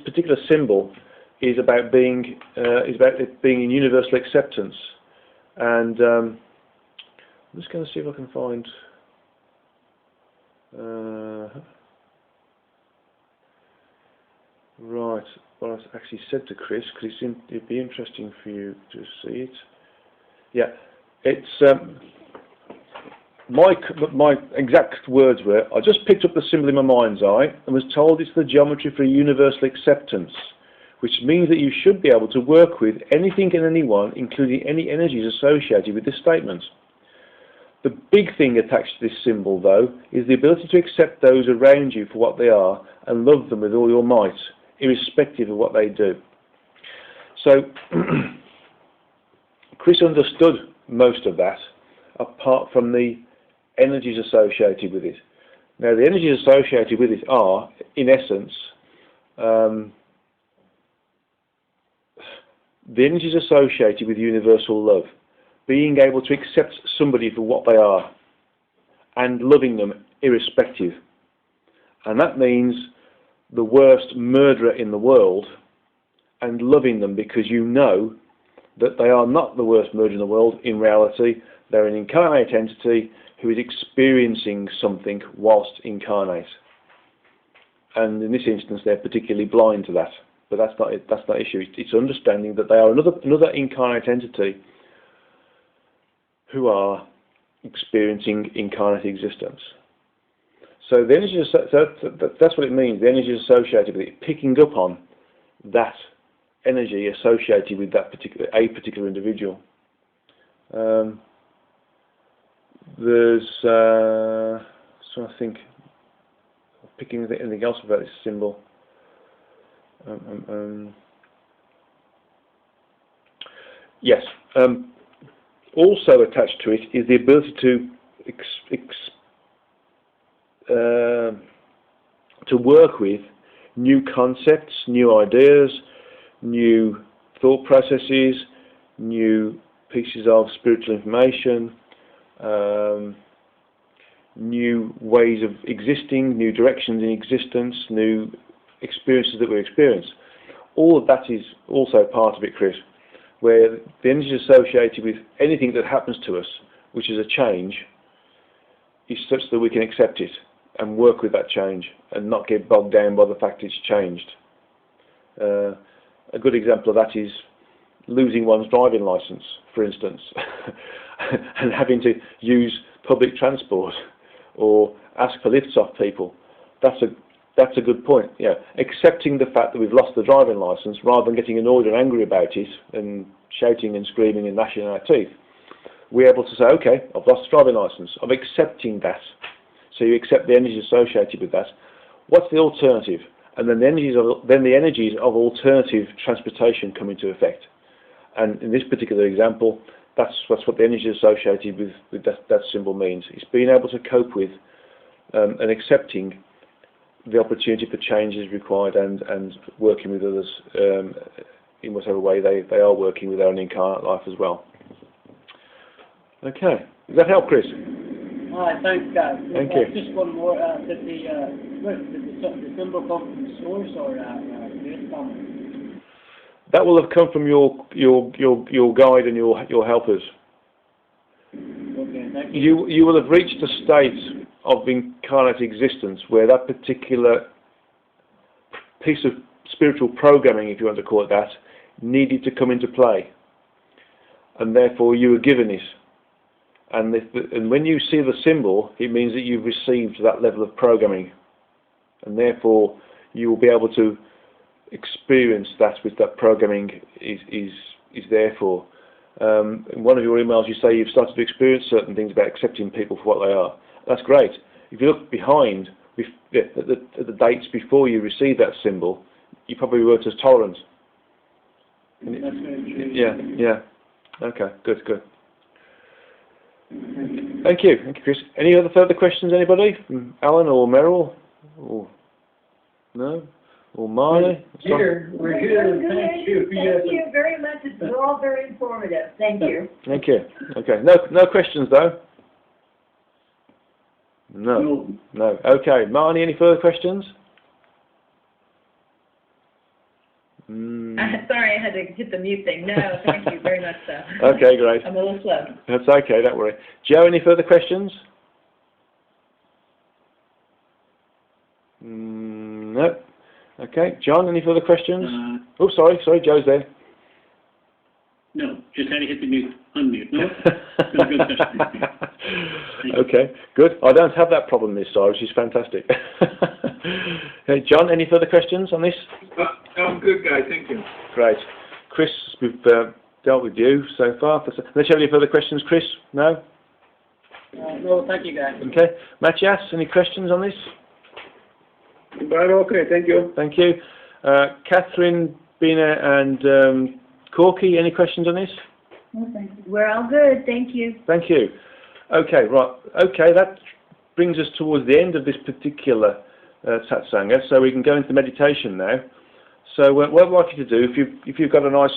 particular symbol is about being in universal acceptance, and I'm just going to see if I can find. Right, what I actually said to Chris, because it'd be interesting for you to see it. Yeah, it's my exact words were, I just picked up the symbol in my mind's eye and was told it's the geometry for universal acceptance, which means that you should be able to work with anything and anyone, including any energies associated with this statement. The big thing attached to this symbol, though, is the ability to accept those around you for what they are and love them with all your might, irrespective of what they do. So, Chris understood most of that, apart from the energies associated with it. Now, the energies associated with it are, in essence, the energies associated with universal love, being able to accept somebody for what they are and loving them irrespective. And that means the worst murderer in the world and loving them because you know that they are not the worst murderer in the world. In reality, they're an incarnate entity who is experiencing something whilst incarnate. And in this instance, they're particularly blind to that. But that's not it. That's not the issue. It's understanding that they are another incarnate entity who are experiencing incarnate existence. So the energy, that's what it means. The energy associated with it, picking up on that energy associated with that particular individual. there's, so I think, picking anything else about this symbol. Yes. Also attached to it is the ability to work with new concepts, new ideas, new thought processes, new pieces of spiritual information, new ways of existing, new directions in existence, new experiences that we experience. All of that is also part of it, Chris, where the energy associated with anything that happens to us, which is a change, is such that we can accept it and work with that change and not get bogged down by the fact it's changed. A good example of that is losing one's driving license, for instance, and having to use public transport or ask for lifts off people. That's a good point. Yeah, accepting the fact that we've lost the driving license rather than getting annoyed and angry about it and shouting and screaming and gnashing our teeth. We're able to say, okay, I've lost the driving license. I'm accepting that. So you accept the energies associated with that. What's the alternative? And then the energies of alternative transportation come into effect. And in this particular example, that's what the energy associated with that symbol means. It's being able to cope with and accepting the opportunity for change is required and working with others in whatever way they are working with their own incarnate life as well. Okay. Does that help, Chris? Hi, thanks, guys. Thank you. Just one more. Did the symbol come from the source or base family? That will have come from your guide and your helpers. Okay, thank you. You will have reached a state of incarnate existence where that particular piece of spiritual programming, if you want to call it that, needed to come into play, and therefore you were given it. And when you see the symbol, it means that you've received that level of programming, and therefore you will be able to experience that which that programming is there for. In one of your emails, you say you've started to experience certain things about accepting people for what they are. That's great. If you look behind at the dates before you received that symbol, you probably weren't as tolerant. That's very true. Yeah. Okay. Good. Thank you, Chris. Any other further questions, anybody? From Alan or Merrill? Or no? Or Marley? We're here. Thank you. Thank you very much. It's all very informative. Thank you. Thank you. Okay. No questions though? No. Okay. Marnie, any further questions? Sorry, I had to hit the mute thing. No, thank you very much, though. Okay, great. I'm a little slow. That's okay, don't worry. Joe, any further questions? No. Okay. John, any further questions? Oh, sorry, Joe's there. No, just had to hit the unmute. No, no good question. Okay, good. I don't have that problem this side, which is fantastic. Hey, John, any further questions on this? I'm good, guy. Thank you. Great. Chris, we've dealt with you so far. Unless you have any further questions, Chris? No? No, thank you, guys. Okay. Matthias, any questions on this? But okay, thank you. Thank you. Catherine, Bina, and Corky, any questions on this? No, thank you. We're all good. Thank you. Thank you. Okay, right. Okay, that brings us towards the end of this particular Satsanga, so we can go into meditation now. So what I'd like you to do, if you've got a nice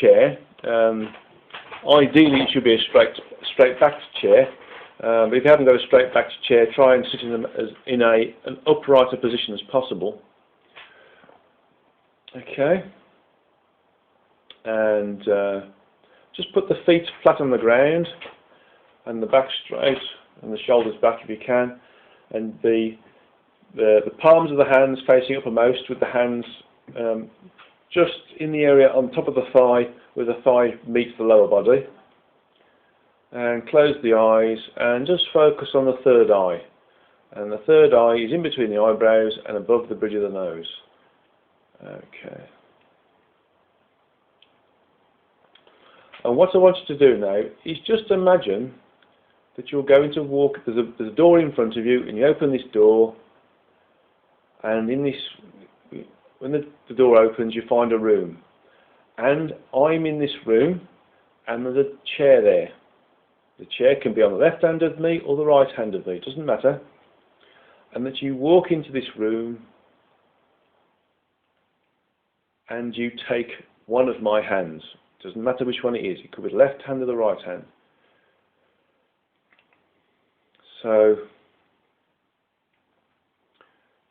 chair, ideally it should be a straight-backed chair. But if you haven't got a straight-backed chair, try and sit in an uprighter position as possible. Okay. And just put the feet flat on the ground and the back straight and the shoulders back if you can, and the palms of the hands facing uppermost, with the hands just in the area on top of the thigh where the thigh meets the lower body. And close the eyes and just focus on the third eye. And the third eye is in between the eyebrows and above the bridge of the nose. Okay. And what I want you to do now is just imagine that you're going to walk, there's a door in front of you, and you open this door, and in this, when the door opens, you find a room. And I'm in this room, and there's a chair there. The chair can be on the left hand of me or the right hand of me, it doesn't matter. And that you walk into this room, and you take one of my hands. It doesn't matter which one it is. It could be the left hand or the right hand. So,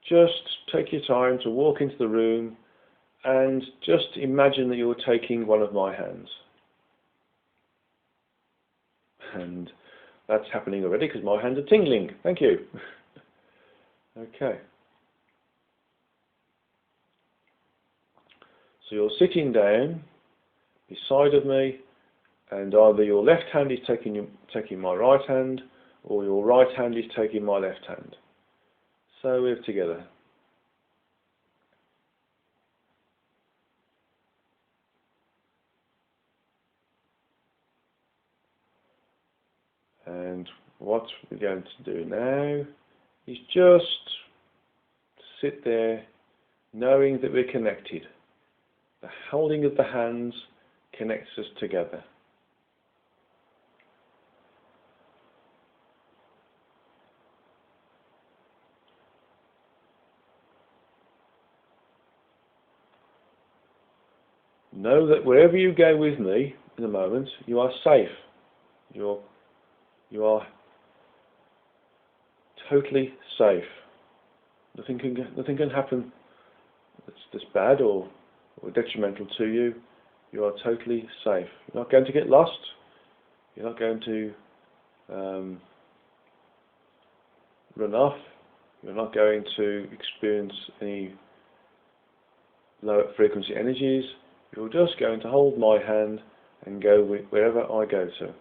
just take your time to walk into the room and just imagine that you're taking one of my hands. And that's happening already because my hands are tingling. Thank you. Okay. So you're sitting down beside of me, and either your left hand is taking my right hand, or your right hand is taking my left hand. So we're together. And what we're going to do now is just sit there knowing that we're connected. The holding of the hands connects us together. Know that wherever you go with me in a moment, you are safe. You are totally safe. Nothing can happen that's bad or detrimental to you. You are totally safe. You're not going to get lost. You're not going to run off. You're not going to experience any low frequency energies. You're just going to hold my hand and go wherever I go to.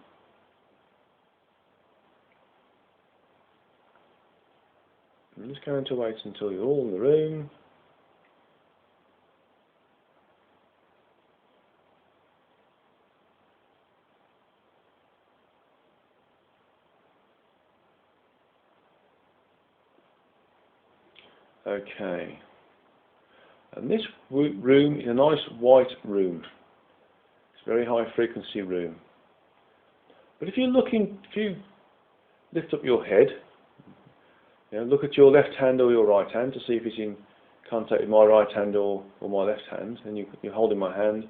I'm just going to wait until you're all in the room. Okay. And this room is a nice white room. It's a very high frequency room. But if you lift up your head, look at your left hand or your right hand to see if it's in contact with my right hand or my left hand, and you're holding my hand.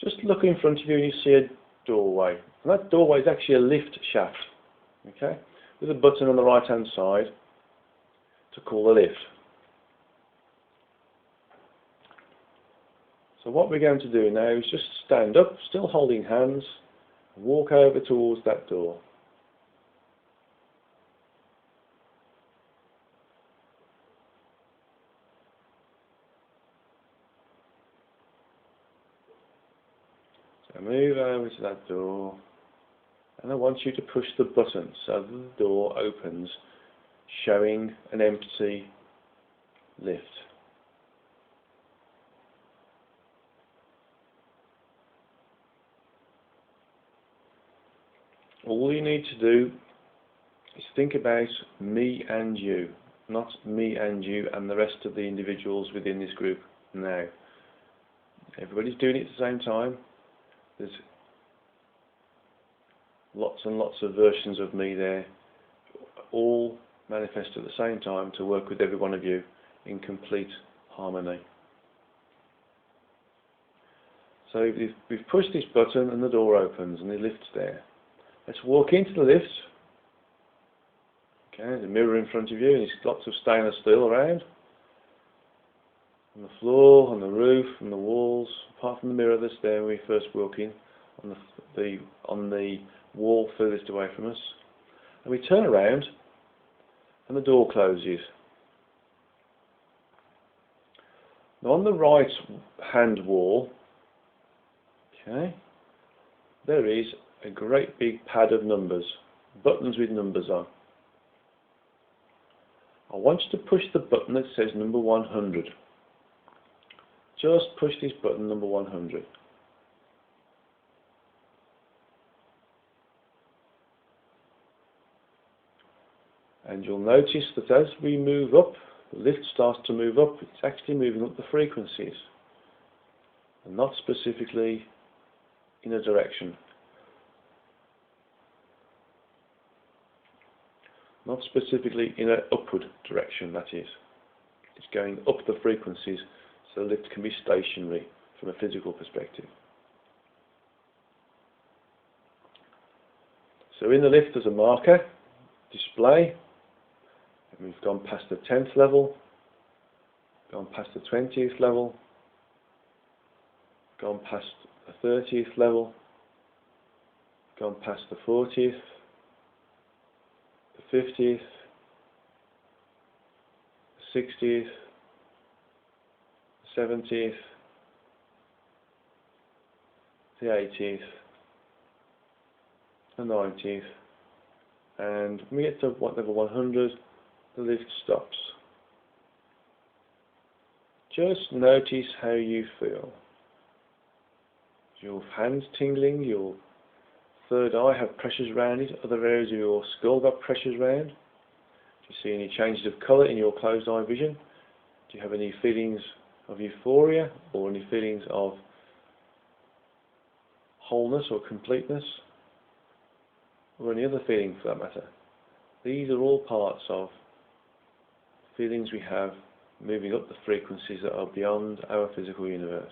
Just look in front of you and you see a doorway. And that doorway is actually a lift shaft, okay, with a button on the right hand side to call the lift. So what we're going to do now is just stand up, still holding hands, and walk over towards that door. So move over to that door, and I want you to push the button so that the door opens, showing an empty lift. All you need to do is think about me and you, not me and you and the rest of the individuals within this group now. Everybody's doing it at the same time. There's lots and lots of versions of me there, all manifest at the same time to work with every one of you in complete harmony. So we've pushed this button and the door opens and the lift's there. Let's walk into the lift. Okay, there's a mirror in front of you and there's lots of stainless steel around. On the floor, on the roof, on the walls, apart from the mirror that's there when we first walk in, on the wall furthest away from us. And we turn around and the door closes. Now on the right hand wall, okay, there is a great big pad of numbers, buttons with numbers on. I want you to push the button that says number 100. Just push this button, number 100. And you'll notice that as we move up, the lift starts to move up, it's actually moving up the frequencies, and not specifically in a direction. Not specifically in an upward direction, that is. It's going up the frequencies so the lift can be stationary from a physical perspective. So in the lift there's a marker, display, and we've gone past the 10th level, gone past the 20th level, gone past the 30th level, gone past the 40th, the 50th, the 60th, the 70th, the 80th, the 90th, and when we get to level 100, the lift stops. Just notice how you feel. Is your hands tingling? Your third eye have pressures around it? Other areas of your skull got pressures around? Do you see any changes of colour in your closed eye vision? Do you have any feelings of euphoria or any feelings of wholeness or completeness? Or any other feeling for that matter? These are all parts of feelings we have moving up the frequencies that are beyond our physical universe.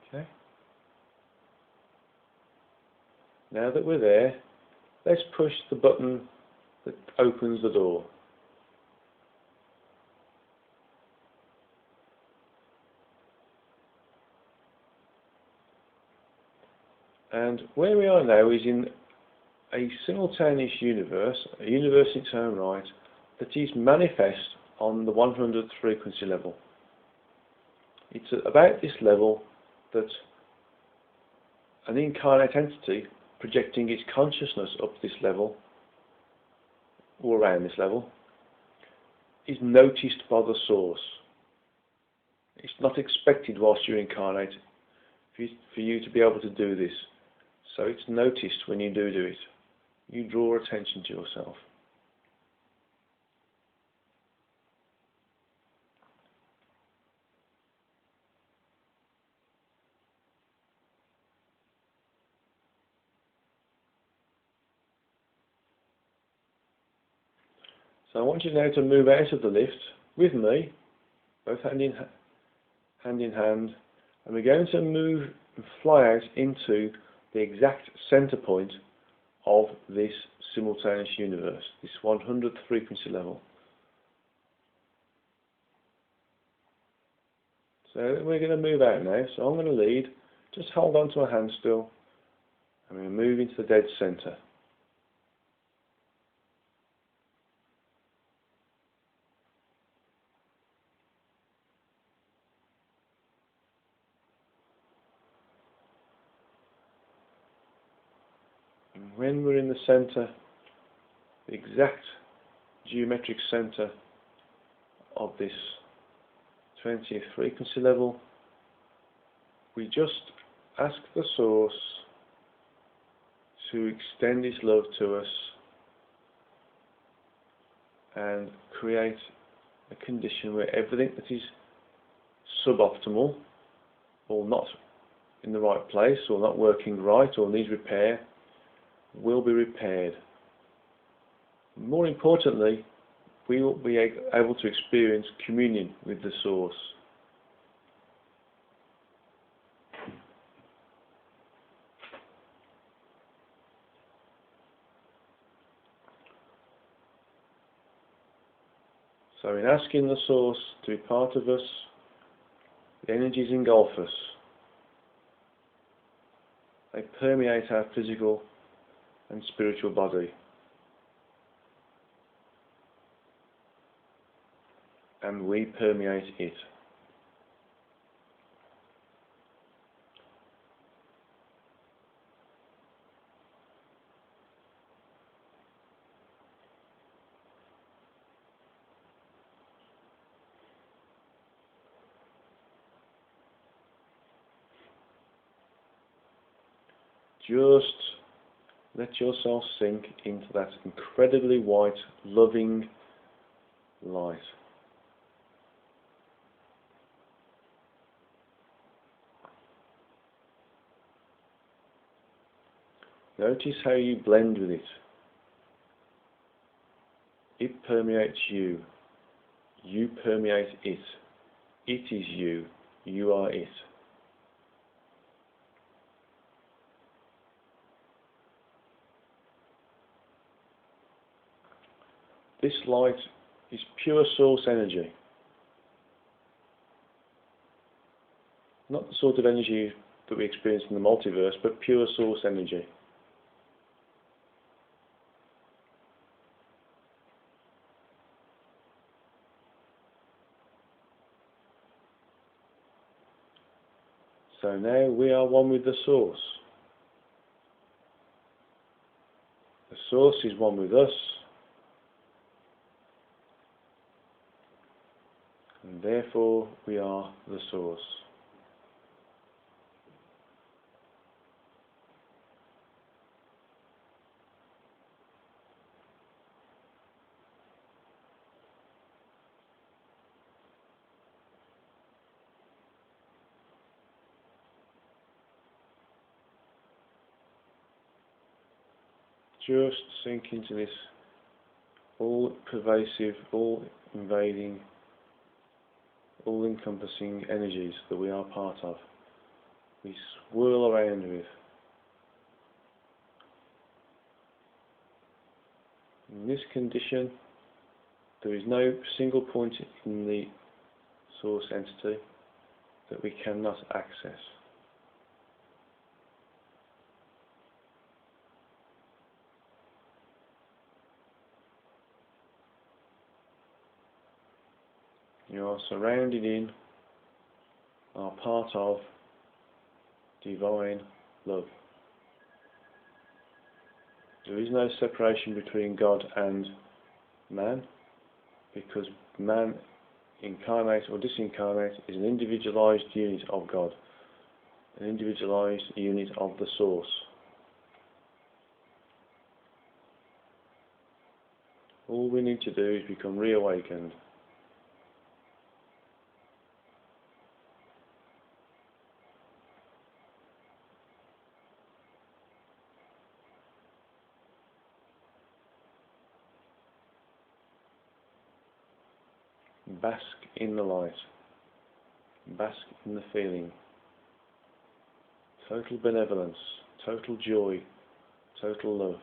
Okay? Now that we're there, let's push the button that opens the door. And where we are now is in a simultaneous universe, a universe in its own right, that is manifest on the 100th frequency level. It's at about this level that an incarnate entity projecting its consciousness up this level, or around this level, is noticed by the source. It's not expected whilst you're incarnate for you to be able to do this. So it's noticed when you do it. You draw attention to yourself. So I want you now to move out of the lift with me, both hand in hand, and we're going to move and fly out into the exact center point of this simultaneous universe, this 100th frequency level. So we're going to move out now, so I'm going to lead. Just hold on to my hand still, and we're going to move into the dead center. And when we're in the center, the exact geometric center of this 20th frequency level, we just ask the source to extend its love to us and create a condition where everything that is suboptimal or not in the right place or not working right or needs repair will be repaired. More importantly, we will be able to experience communion with the source. So in asking the source to be part of us, the energies engulf us. They permeate our physical and spiritual body. And we permeate it. Just let yourself sink into that incredibly white, loving light. Notice how you blend with it. It permeates you. You permeate it. It is you. You are it. This light is pure source energy. Not the sort of energy that we experience in the multiverse, but pure source energy. So now we are one with the source. The source is one with us, and therefore we are the source. Just sink into this all-pervasive, all-invading, all-encompassing energies that we are part of. We swirl around with. In this condition, there is no single point in the source entity that we cannot access. You are surrounded in, are part of divine love. There is no separation between God and man, because man, incarnate or disincarnate, is an individualized unit of God, an individualized unit of the source. All we need to do is become reawakened. Bask in the light. Bask in the feeling. Total benevolence, total joy, total love.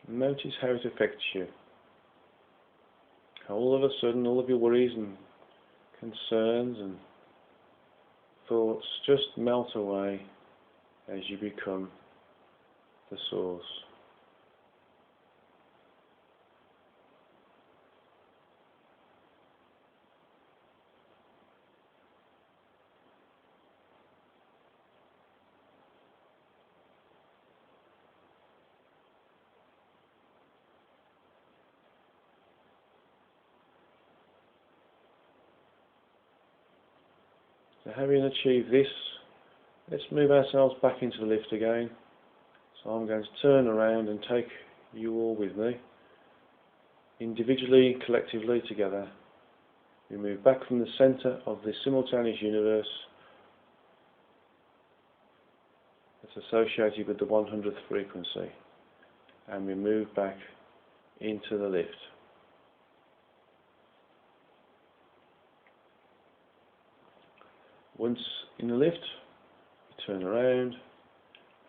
Notice how it affects you. How all of a sudden all of your worries and concerns and thoughts just melt away as you become the source. So having achieved this, let's move ourselves back into the lift again. So I'm going to turn around and take you all with me. Individually, collectively, together. We move back from the centre of the simultaneous universe that's associated with the 100th frequency. And we move back into the lift. Once in the lift, we turn around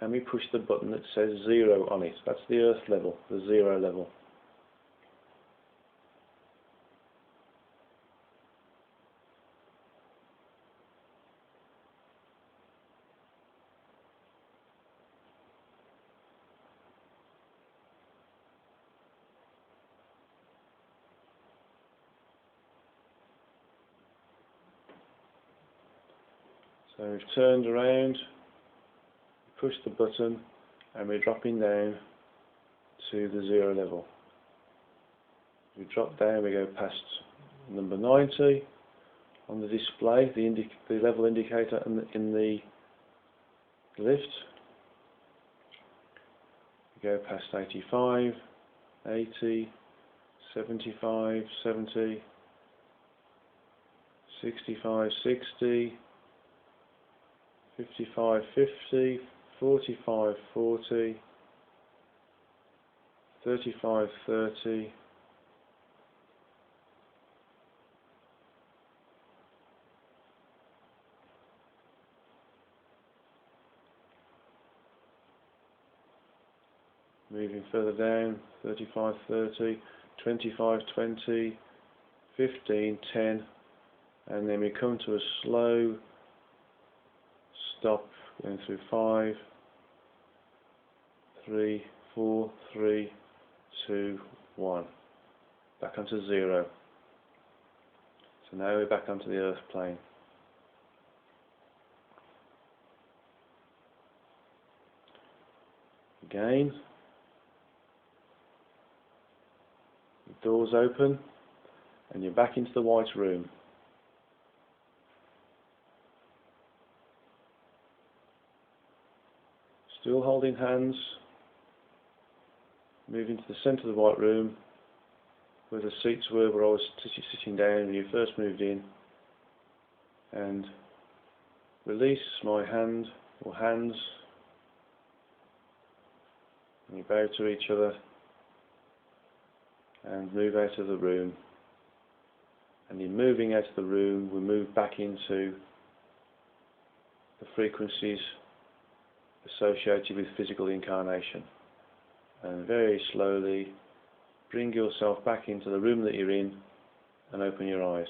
and we push the button that says 0 on it. That's the earth level, the 0 level. So we've turned around, push the button, and we're dropping down to the 0 level. We drop down, we go past number 90 on the display, the level indicator in the lift. We go past 85, 80, 75, 70, 65, 60, 55, 50, 45, 40, 35, 30, moving further down, 35, 30, 25, 20, 15, 10, and then we come to a slow stop going through 5, 3, 4, 3, 2, 1. Back onto 0. So now we're back onto the earth plane. Again. The doors open and you're back into the white room. Still holding hands, moving to the centre of the white room where the seats were where I was sitting down when you first moved in, and release my hand or hands, and you bow to each other and move out of the room. And in moving out of the room, we move back into the frequencies associated with physical incarnation. And very slowly bring yourself back into the room that you're in and open your eyes.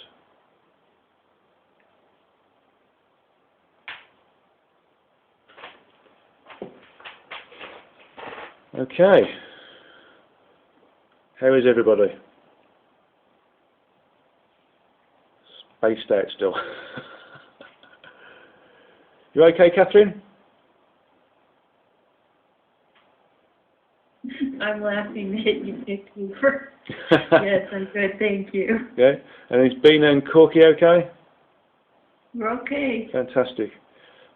Okay. How is everybody? Spaced out still. You okay, Catherine? I'm laughing that you picked me first. Yes, I'm good, thank you. Okay. And is Bean and Corky okay? We're okay. Fantastic.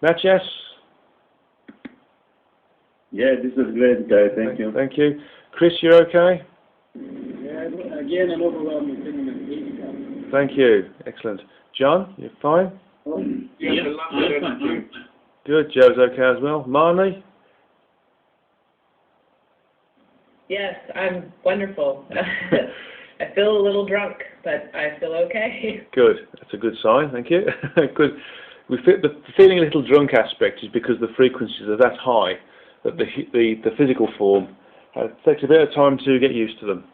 Natchez? Yeah, this is great, guy. Thank you. Thank you. Chris, you're okay? Yeah, again, an overwhelming feeling of peace. Thank you. Excellent. John, you're fine? Yes, I love that attitude. Good. Joe's okay as well. Marnie? Yes, I'm wonderful. I feel a little drunk, but I feel okay. Good. That's a good sign. Thank you. Good. The feeling a little drunk aspect is because the frequencies are that high that the physical form takes a bit of time to get used to them.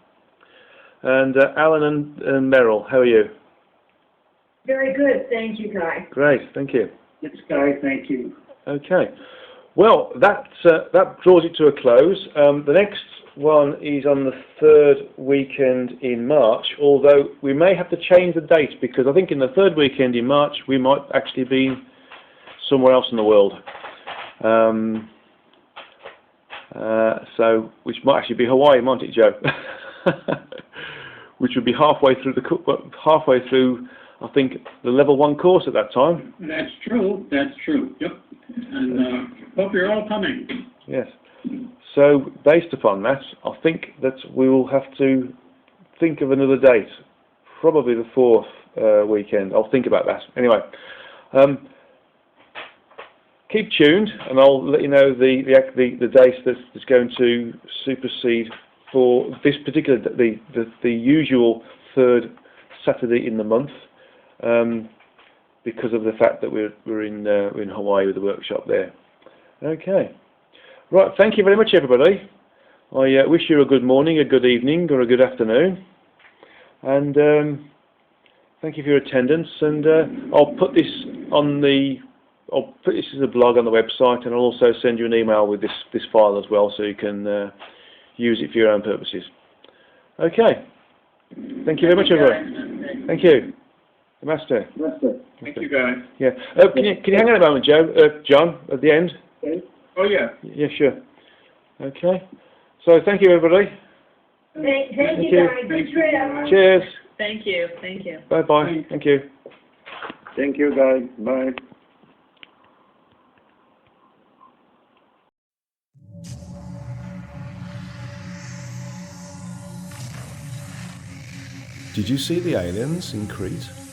And Alan and Meryl, how are you? Very good, thank you, Guy. Great. Thank you. Yes, Guy, thank you. Okay. Well, that draws it to a close. The next one is on the 3rd weekend in March, although we may have to change the date because I think in the 3rd weekend in March we might actually be somewhere else in the world. So, which might actually be Hawaii, mightn't it, Joe? Which would be halfway through, I think, the level 1 course at that time. That's true. That's true. Yep. And hope you're all coming. Yes. So, based upon that, I think that we will have to think of another date. Probably the 4th weekend. I'll think about that. Anyway, keep tuned, and I'll let you know the date that's going to supersede for this particular the usual 3rd Saturday in the month, because of the fact that we're in Hawaii with the workshop there. Okay. Right, thank you very much, everybody. I wish you a good morning, a good evening, or a good afternoon. And thank you for your attendance. And I'll put this as a blog on the website, and I'll also send you an email with this file as well, so you can use it for your own purposes. Okay. Thank you very much, everyone. Thank you. Master. Thank you, guys. Yeah. Can you hang on a moment, John, at the end? Oh, yeah. Yeah, sure. Okay. So thank you, everybody. Thank you, you. guys. Good trip. Cheers. Thank you, thank you. Bye-bye. Thank you. Thank you, guys. Bye. Did you see the aliens in Crete?